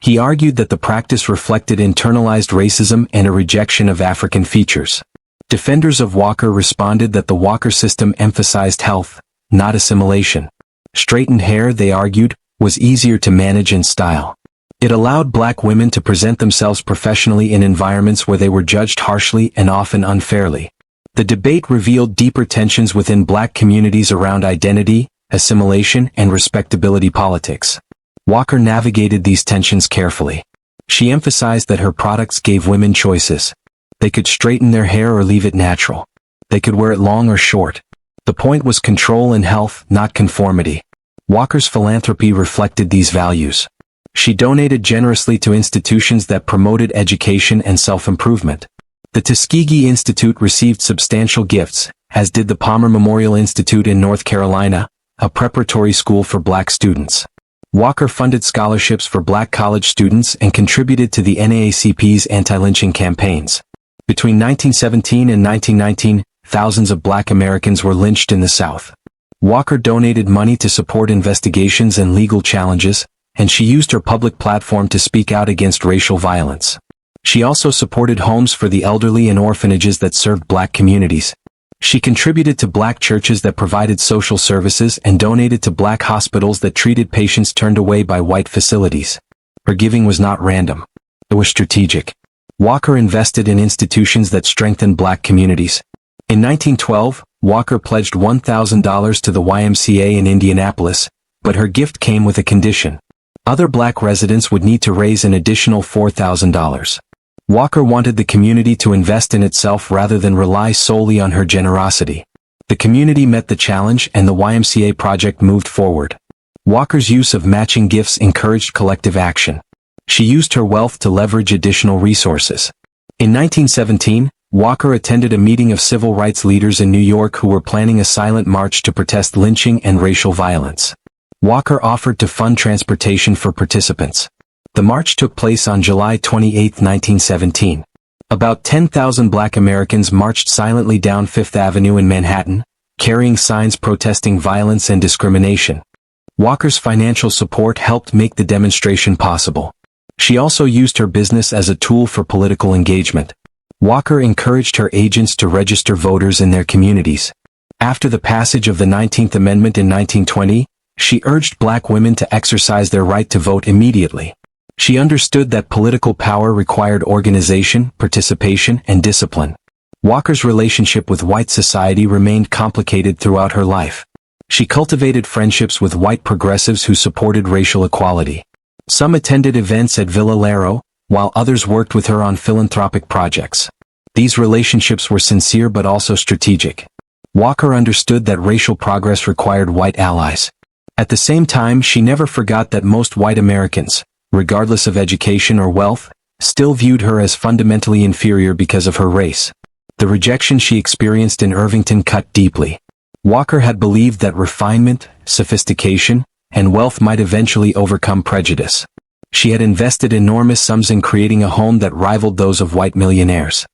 Speaker 1: He argued that the practice reflected internalized racism and a rejection of African features. Defenders of Walker responded that the Walker system emphasized health, not assimilation. Straightened hair, they argued, was easier to manage and style. It allowed Black women to present themselves professionally in environments where they were judged harshly and often unfairly. The debate revealed deeper tensions within Black communities around identity, assimilation, and respectability politics. Walker navigated these tensions carefully. She emphasized that her products gave women choices. They could straighten their hair or leave it natural. They could wear it long or short. The point was control and health, not conformity. Walker's philanthropy reflected these values. She donated generously to institutions that promoted education and self-improvement. The Tuskegee Institute received substantial gifts, as did the Palmer Memorial Institute in North Carolina, a preparatory school for Black students. Walker funded scholarships for Black college students and contributed to the NAACP's anti-lynching campaigns. Between 1917 and 1919, thousands of Black Americans were lynched in the South. Walker donated money to support investigations and legal challenges, and she used her public platform to speak out against racial violence. She also supported homes for the elderly and orphanages that served Black communities. She contributed to Black churches that provided social services and donated to Black hospitals that treated patients turned away by white facilities. Her giving was not random. It was strategic. Walker invested in institutions that strengthened Black communities. In 1912, Walker pledged $1,000 to the YMCA in Indianapolis, but her gift came with a condition. Other Black residents would need to raise an additional $4,000. Walker wanted the community to invest in itself rather than rely solely on her generosity. The community met the challenge and the YMCA project moved forward. Walker's use of matching gifts encouraged collective action. She used her wealth to leverage additional resources. In 1917, Walker attended a meeting of civil rights leaders in New York who were planning a silent march to protest lynching and racial violence. Walker offered to fund transportation for participants. The march took place on July 28, 1917. About 10,000 Black Americans marched silently down Fifth Avenue in Manhattan, carrying signs protesting violence and discrimination. Walker's financial support helped make the demonstration possible. She also used her business as a tool for political engagement. Walker encouraged her agents to register voters in their communities. After the passage of the 19th Amendment in 1920, she urged Black women to exercise their right to vote immediately. She understood that political power required organization, participation, and discipline. Walker's relationship with white society remained complicated throughout her life. She cultivated friendships with white progressives who supported racial equality. Some attended events at Villa Laro, while others worked with her on philanthropic projects. These relationships were sincere but also strategic. Walker understood that racial progress required white allies. At the same time, she never forgot that most white Americans, regardless of education or wealth, still viewed her as fundamentally inferior because of her race. The rejection she experienced in Irvington cut deeply. Walker had believed that refinement, sophistication, and wealth might eventually overcome prejudice. She had invested enormous sums in creating a home that rivaled those of white millionaires.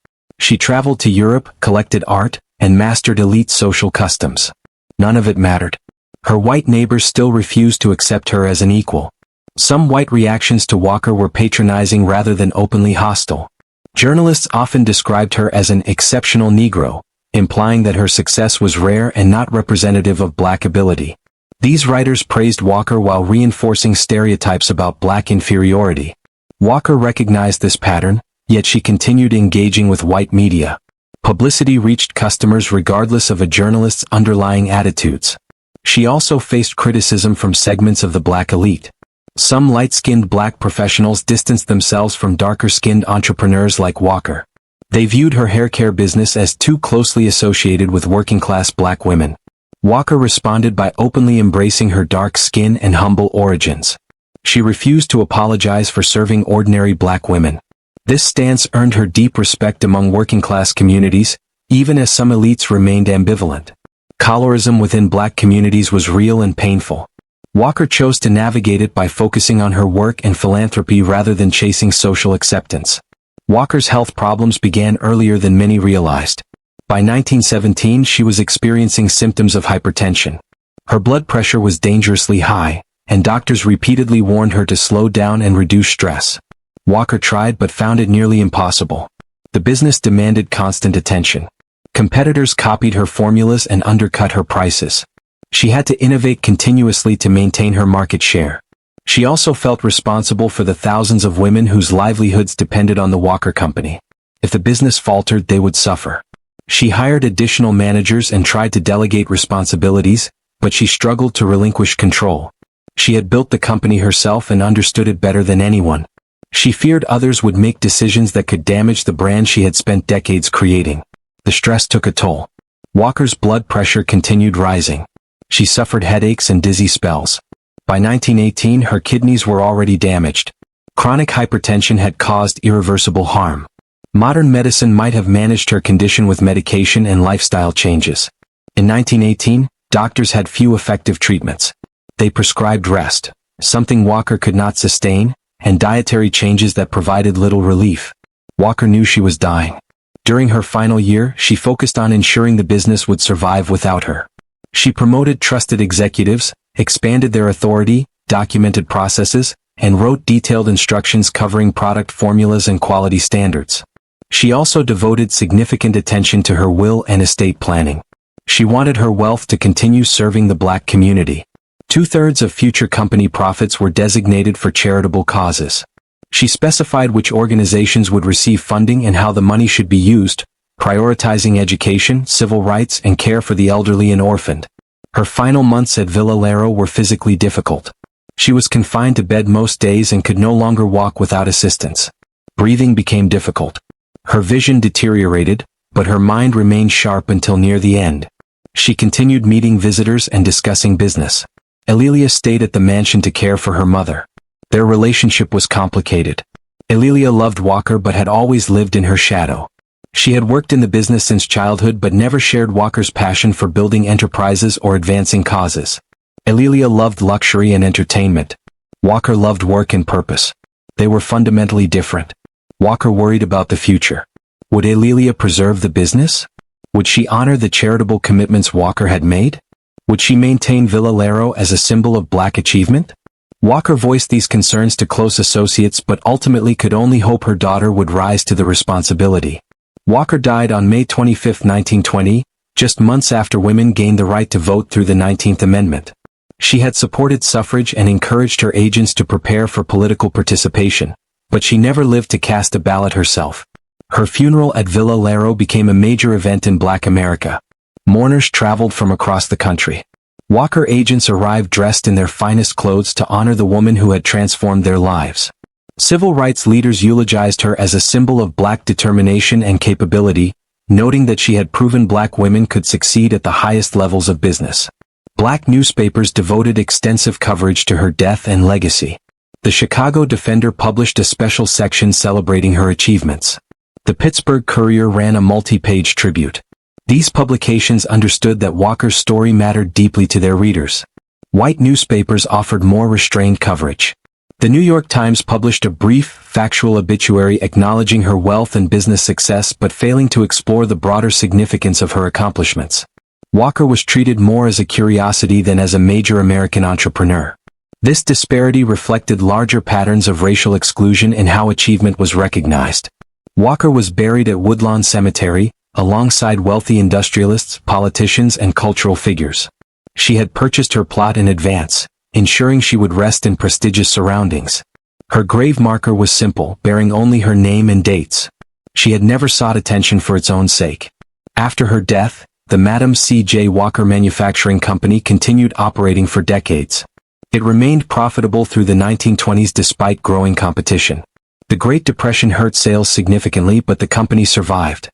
Speaker 1: She traveled to Europe, collected art, and mastered elite social customs. None of it mattered. Her white neighbors still refused to accept her as an equal. Some white reactions to Walker were patronizing rather than openly hostile. Journalists often described her as an exceptional Negro, implying that her success was rare and not representative of black ability. These writers praised Walker while reinforcing stereotypes about black inferiority. Walker recognized this pattern, yet she continued engaging with white media. Publicity reached customers regardless of a journalist's underlying attitudes. She also faced criticism from segments of the black elite. Some light-skinned black professionals distanced themselves from darker-skinned entrepreneurs like Walker. They viewed her hair care business as too closely associated with working-class black women. Walker responded by openly embracing her dark skin and humble origins. She refused to apologize for serving ordinary black women. This stance earned her deep respect among working-class communities, even as some elites remained ambivalent. Colorism within black communities was real and painful. Walker chose to navigate it by focusing on her work and philanthropy rather than chasing social acceptance. Walker's health problems began earlier than many realized. By 1917, she was experiencing symptoms of hypertension. Her blood pressure was dangerously high, and doctors repeatedly warned her to slow down and reduce stress. Walker tried but found it nearly impossible. The business demanded constant attention. Competitors copied her formulas and undercut her prices. She had to innovate continuously to maintain her market share. She also felt responsible for the thousands of women whose livelihoods depended on the Walker Company. If the business faltered, they would suffer. She hired additional managers and tried to delegate responsibilities, but she struggled to relinquish control. She had built the company herself and understood it better than anyone. She feared others would make decisions that could damage the brand she had spent decades creating. The stress took a toll. Walker's blood pressure continued rising. She suffered headaches and dizzy spells. By 1918, her kidneys were already damaged. Chronic hypertension had caused irreversible harm. Modern medicine might have managed her condition with medication and lifestyle changes. In 1918, doctors had few effective treatments. They prescribed rest, something Walker could not sustain, and dietary changes that provided little relief. Walker knew she was dying. During her final year, she focused on ensuring the business would survive without her. She promoted trusted executives, expanded their authority, documented processes, and wrote detailed instructions covering product formulas and quality standards. She also devoted significant attention to her will and estate planning. She wanted her wealth to continue serving the black community. 2/3 of future company profits were designated for charitable causes. She specified which organizations would receive funding and how the money should be used, prioritizing education, civil rights, and care for the elderly and orphaned. Her final months at Villa Laro were physically difficult. She was confined to bed most days and could no longer walk without assistance. Breathing became difficult. Her vision deteriorated, but her mind remained sharp until near the end. She continued meeting visitors and discussing business. Alelia stayed at the mansion to care for her mother. Their relationship was complicated. Alelia loved Walker but had always lived in her shadow. She had worked in the business since childhood but never shared Walker's passion for building enterprises or advancing causes. Alelia loved luxury and entertainment. Walker loved work and purpose. They were fundamentally different. Walker worried about the future. Would Alelia preserve the business? Would she honor the charitable commitments Walker had made? Would she maintain Villa Laro as a symbol of black achievement? Walker voiced these concerns to close associates but ultimately could only hope her daughter would rise to the responsibility. Walker died on May 25, 1920, just months after women gained the right to vote through the 19th Amendment. She had supported suffrage and encouraged her agents to prepare for political participation, but she never lived to cast a ballot herself. Her funeral at Villa Laro became a major event in Black America. Mourners traveled from across the country. Walker agents arrived dressed in their finest clothes to honor the woman who had transformed their lives. Civil rights leaders eulogized her as a symbol of black determination and capability, noting that she had proven black women could succeed at the highest levels of business. Black newspapers devoted extensive coverage to her death and legacy. The Chicago Defender published a special section celebrating her achievements. The Pittsburgh Courier ran a multi-page tribute. These publications understood that Walker's story mattered deeply to their readers. White newspapers offered more restrained coverage. The New York Times published a brief, factual obituary acknowledging her wealth and business success but failing to explore the broader significance of her accomplishments. Walker was treated more as a curiosity than as a major American entrepreneur. This disparity reflected larger patterns of racial exclusion in how achievement was recognized. Walker was buried at Woodlawn Cemetery, alongside wealthy industrialists, politicians, and cultural figures. She had purchased her plot in advance, ensuring she would rest in prestigious surroundings. Her grave marker was simple, bearing only her name and dates. She had never sought attention for its own sake. After her death, the Madam C.J. Walker Manufacturing Company continued operating for decades. It remained profitable through the 1920s despite growing competition. The Great Depression hurt sales significantly, but the company survived.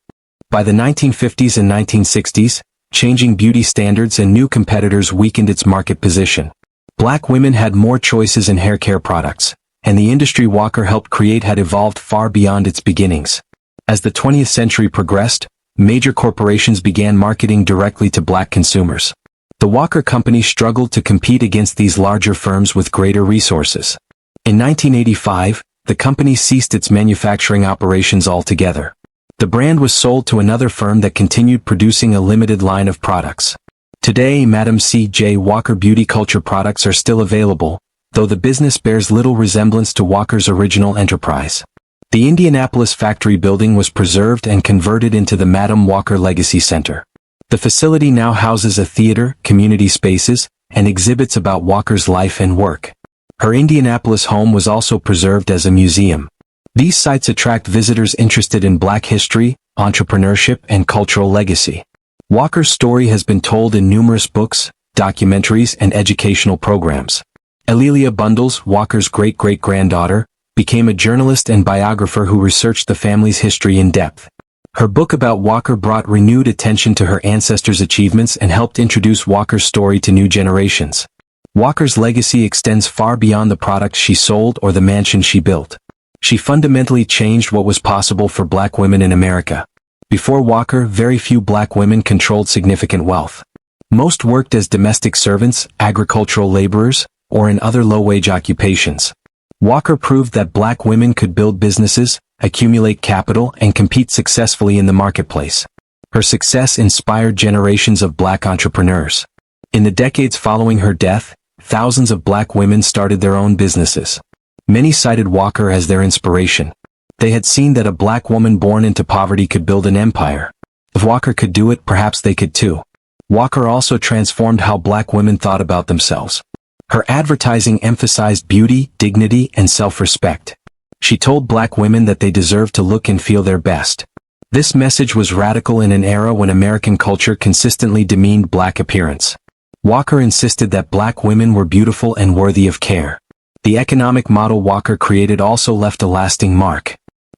Speaker 1: By the 1950s and 1960s, changing beauty standards and new competitors weakened its market position. Black women had more choices in hair care products, and the industry Walker helped create had evolved far beyond its beginnings. As the 20th century progressed, major corporations began marketing directly to black consumers. The Walker Company struggled to compete against these larger firms with greater resources. In 1985, the company ceased its manufacturing operations altogether. The brand was sold to another firm that continued producing a limited line of products. Today, Madam C.J. Walker beauty culture products are still available, though the business bears little resemblance to Walker's original enterprise. The Indianapolis factory building was preserved and converted into the Madam Walker Legacy Center. The facility now houses a theater, community spaces, and exhibits about Walker's life and work. Her Indianapolis home was also preserved as a museum. These sites attract visitors interested in Black history, entrepreneurship, and cultural legacy. Walker's story has been told in numerous books, documentaries, and educational programs. Alelia Bundles, Walker's great-great-granddaughter, became a journalist and biographer who researched the family's history in depth. Her book about Walker brought renewed attention to her ancestors' achievements and helped introduce Walker's story to new generations. Walker's legacy extends far beyond the products she sold or the mansion she built. She fundamentally changed what was possible for Black women in America. Before Walker, very few Black women controlled significant wealth. Most worked as domestic servants, agricultural laborers, or in other low-wage occupations. Walker proved that Black women could build businesses, accumulate capital, and compete successfully in the marketplace. Her success inspired generations of Black entrepreneurs. In the decades following her death, thousands of Black women started their own businesses. Many cited Walker as their inspiration. They had seen that a Black woman born into poverty could build an empire. If Walker could do it, perhaps they could too. Walker also transformed how Black women thought about themselves. Her advertising emphasized beauty, dignity, and self-respect. She told Black women that they deserved to look and feel their best. This message was radical in an era when American culture consistently demeaned Black appearance. Walker insisted that Black women were beautiful and worthy of care. The economic model Walker created also left a lasting mark.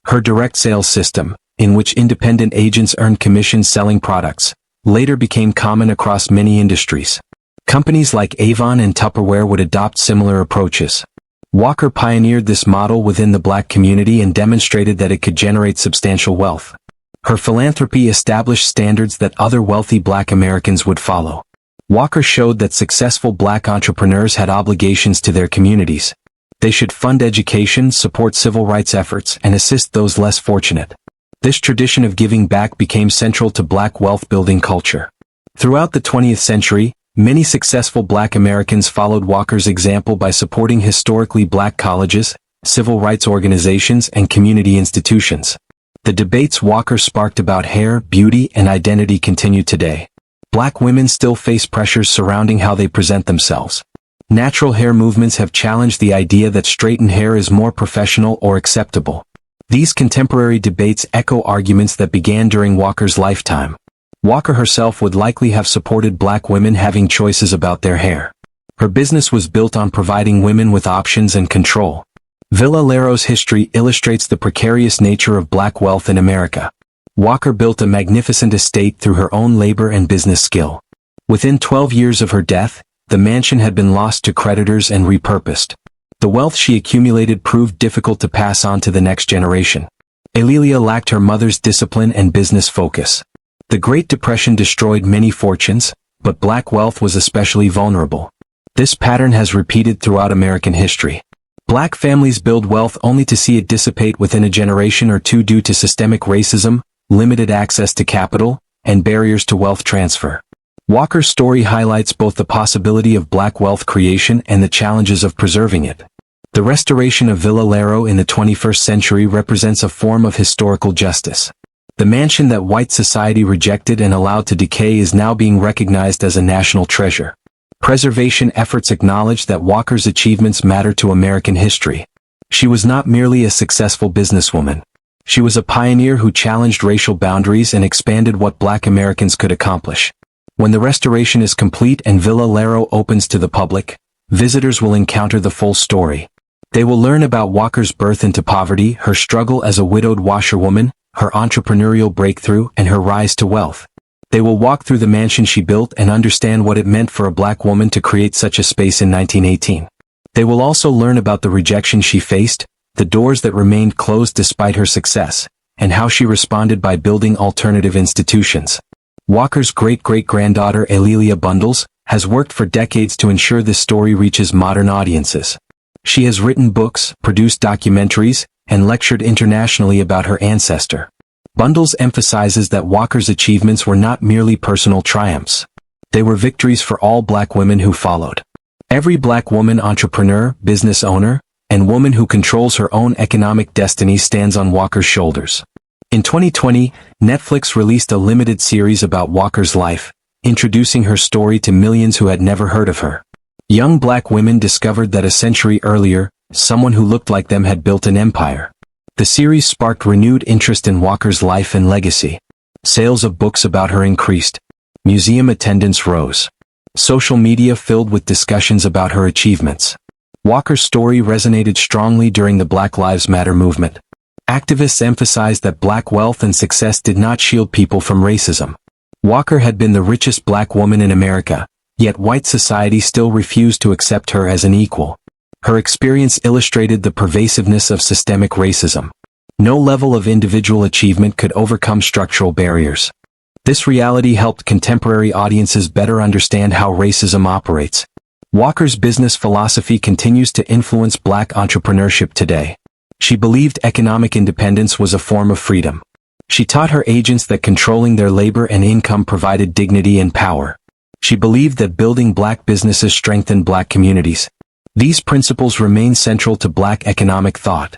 Speaker 1: Her direct sales system, in which independent agents earned commissions selling products, later became common across many industries. Companies like Avon and Tupperware would adopt similar approaches. Walker pioneered this model within the Black community and demonstrated that it could generate substantial wealth. Her philanthropy established standards that other wealthy Black Americans would follow. Walker showed that successful Black entrepreneurs had obligations to their communities. They should fund education, support civil rights efforts, and assist those less fortunate. This tradition of giving back became central to Black wealth-building culture. Throughout the 20th century, many successful Black Americans followed Walker's example by supporting historically Black colleges, civil rights organizations, and community institutions. The debates Walker sparked about hair, beauty, and identity continue today. Black women still face pressures surrounding how they present themselves. Natural hair movements have challenged the idea that straightened hair is more professional or acceptable. These contemporary debates echo arguments that began during Walker's lifetime. Walker herself would likely have supported Black women having choices about their hair. Her business was built on providing women with options and control. Villa Laro's history illustrates the precarious nature of black wealth in America. Walker built a magnificent estate through her own labor and business skill. Within 12 years of her death, the mansion had been lost to creditors and repurposed. The wealth she accumulated proved difficult to pass on to the next generation. A'Lelia lacked her mother's discipline and business focus. The Great Depression destroyed many fortunes, but black wealth was especially vulnerable. This pattern has repeated throughout American history. Black families build wealth only to see it dissipate within a generation or two due to systemic racism, limited access to capital, and barriers to wealth transfer. Walker's story highlights both the possibility of black wealth creation and the challenges of preserving it. The restoration of Villa Laro in the 21st century represents a form of historical justice. The mansion that white society rejected and allowed to decay is now being recognized as a national treasure. Preservation efforts acknowledge that Walker's achievements matter to American history. She was not merely a successful businesswoman. She was a pioneer who challenged racial boundaries and expanded what black Americans could accomplish. When the restoration is complete and Villa Laro opens to the public, visitors will encounter the full story. They will learn about Walker's birth into poverty, her struggle as a widowed washerwoman, her entrepreneurial breakthrough, and her rise to wealth. They will walk through the mansion she built and understand what it meant for a black woman to create such a space in 1918. They will also learn about the rejection she faced, the doors that remained closed despite her success, and how she responded by building alternative institutions. Walker's great-great-granddaughter A'Lelia Bundles has worked for decades to ensure this story reaches modern audiences. She has written books, produced documentaries, and lectured internationally about her ancestor. Bundles emphasizes that Walker's achievements were not merely personal triumphs. They were victories for all black women who followed. Every black woman entrepreneur, business owner, and woman who controls her own economic destiny stands on Walker's shoulders. In 2020, Netflix released a limited series about Walker's life, introducing her story to millions who had never heard of her. Young black women discovered that a century earlier, someone who looked like them had built an empire. The series sparked renewed interest in Walker's life and legacy. Sales of books about her increased. Museum attendance rose. Social media filled with discussions about her achievements. Walker's story resonated strongly during the Black Lives Matter movement. Activists emphasized that black wealth and success did not shield people from racism. Walker had been the richest black woman in America, yet white society still refused to accept her as an equal. Her experience illustrated the pervasiveness of systemic racism. No level of individual achievement could overcome structural barriers. This reality helped contemporary audiences better understand how racism operates. Walker's business philosophy continues to influence black entrepreneurship today. She believed economic independence was a form of freedom. She taught her agents that controlling their labor and income provided dignity and power. She believed that building black businesses strengthened black communities. These principles remain central to black economic thought.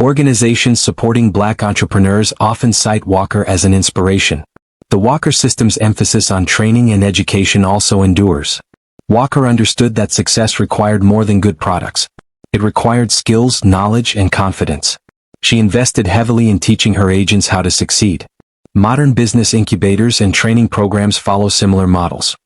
Speaker 1: Organizations supporting black entrepreneurs often cite Walker as an inspiration. The Walker system's emphasis on training and education also endures. Walker understood that success required more than good products. It required skills, knowledge, and confidence. She invested heavily in teaching her agents how to succeed. Modern business incubators and training programs follow similar models.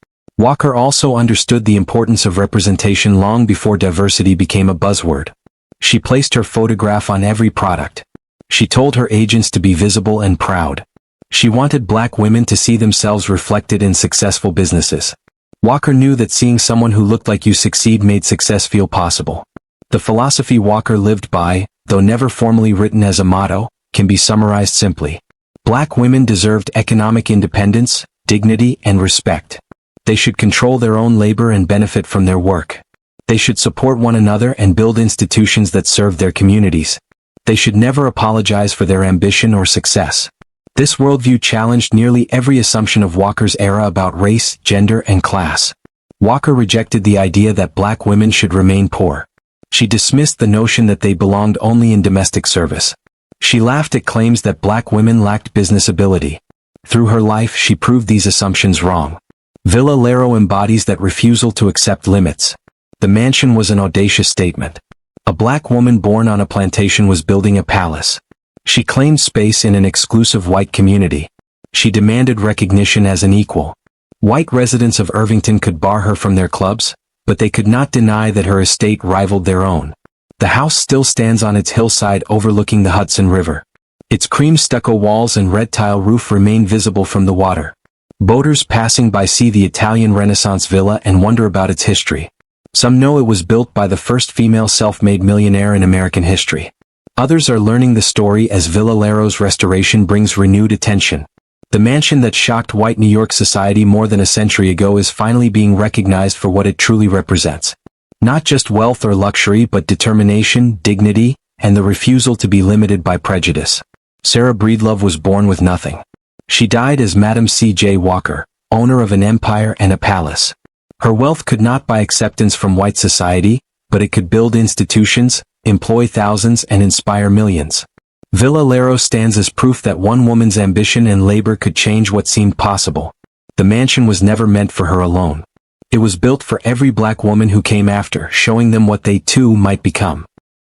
Speaker 1: Walker also understood the importance of representation long before diversity became a buzzword. She placed her photograph on every product. She told her agents to be visible and proud. She wanted black women to see themselves reflected in successful businesses. Walker knew that seeing someone who looked like you succeed made success feel possible. The philosophy Walker lived by, though never formally written as a motto, can be summarized simply. Black women deserved economic independence, dignity, and respect. They should control their own labor and benefit from their work. They should support one another and build institutions that serve their communities. They should never apologize for their ambition or success. This worldview challenged nearly every assumption of Walker's era about race, gender, and class. Walker rejected the idea that black women should remain poor. She dismissed the notion that they belonged only in domestic service. She laughed at claims that black women lacked business ability. Through her life, she proved these assumptions wrong. Villa Laro embodies that refusal to accept limits. The mansion was an audacious statement. A black woman born on a plantation was building a palace. She claimed space in an exclusive white community. She demanded recognition as an equal. White residents of Irvington could bar her from their clubs, but they could not deny that her estate rivaled their own. The house still stands on its hillside overlooking the Hudson River. Its cream stucco walls and red tile roof remain visible from the water. Boaters passing by see the Italian Renaissance villa and wonder about its history. Some know it was built by the first female self-made millionaire in American history. Others are learning the story as Villa Lero's restoration brings renewed attention. The mansion that shocked white New York society more than a century ago is finally being recognized for what it truly represents. Not just wealth or luxury, but determination, dignity, and the refusal to be limited by prejudice. Sarah Breedlove was born with nothing. She died as Madam C.J. Walker, owner of an empire and a palace. Her wealth could not buy acceptance from white society, but it could build institutions, employ thousands, and inspire millions. Villa Lero stands as proof that one woman's ambition and labor could change what seemed possible. The mansion was never meant for her alone. It was built for every black woman who came after, showing them what they too might become.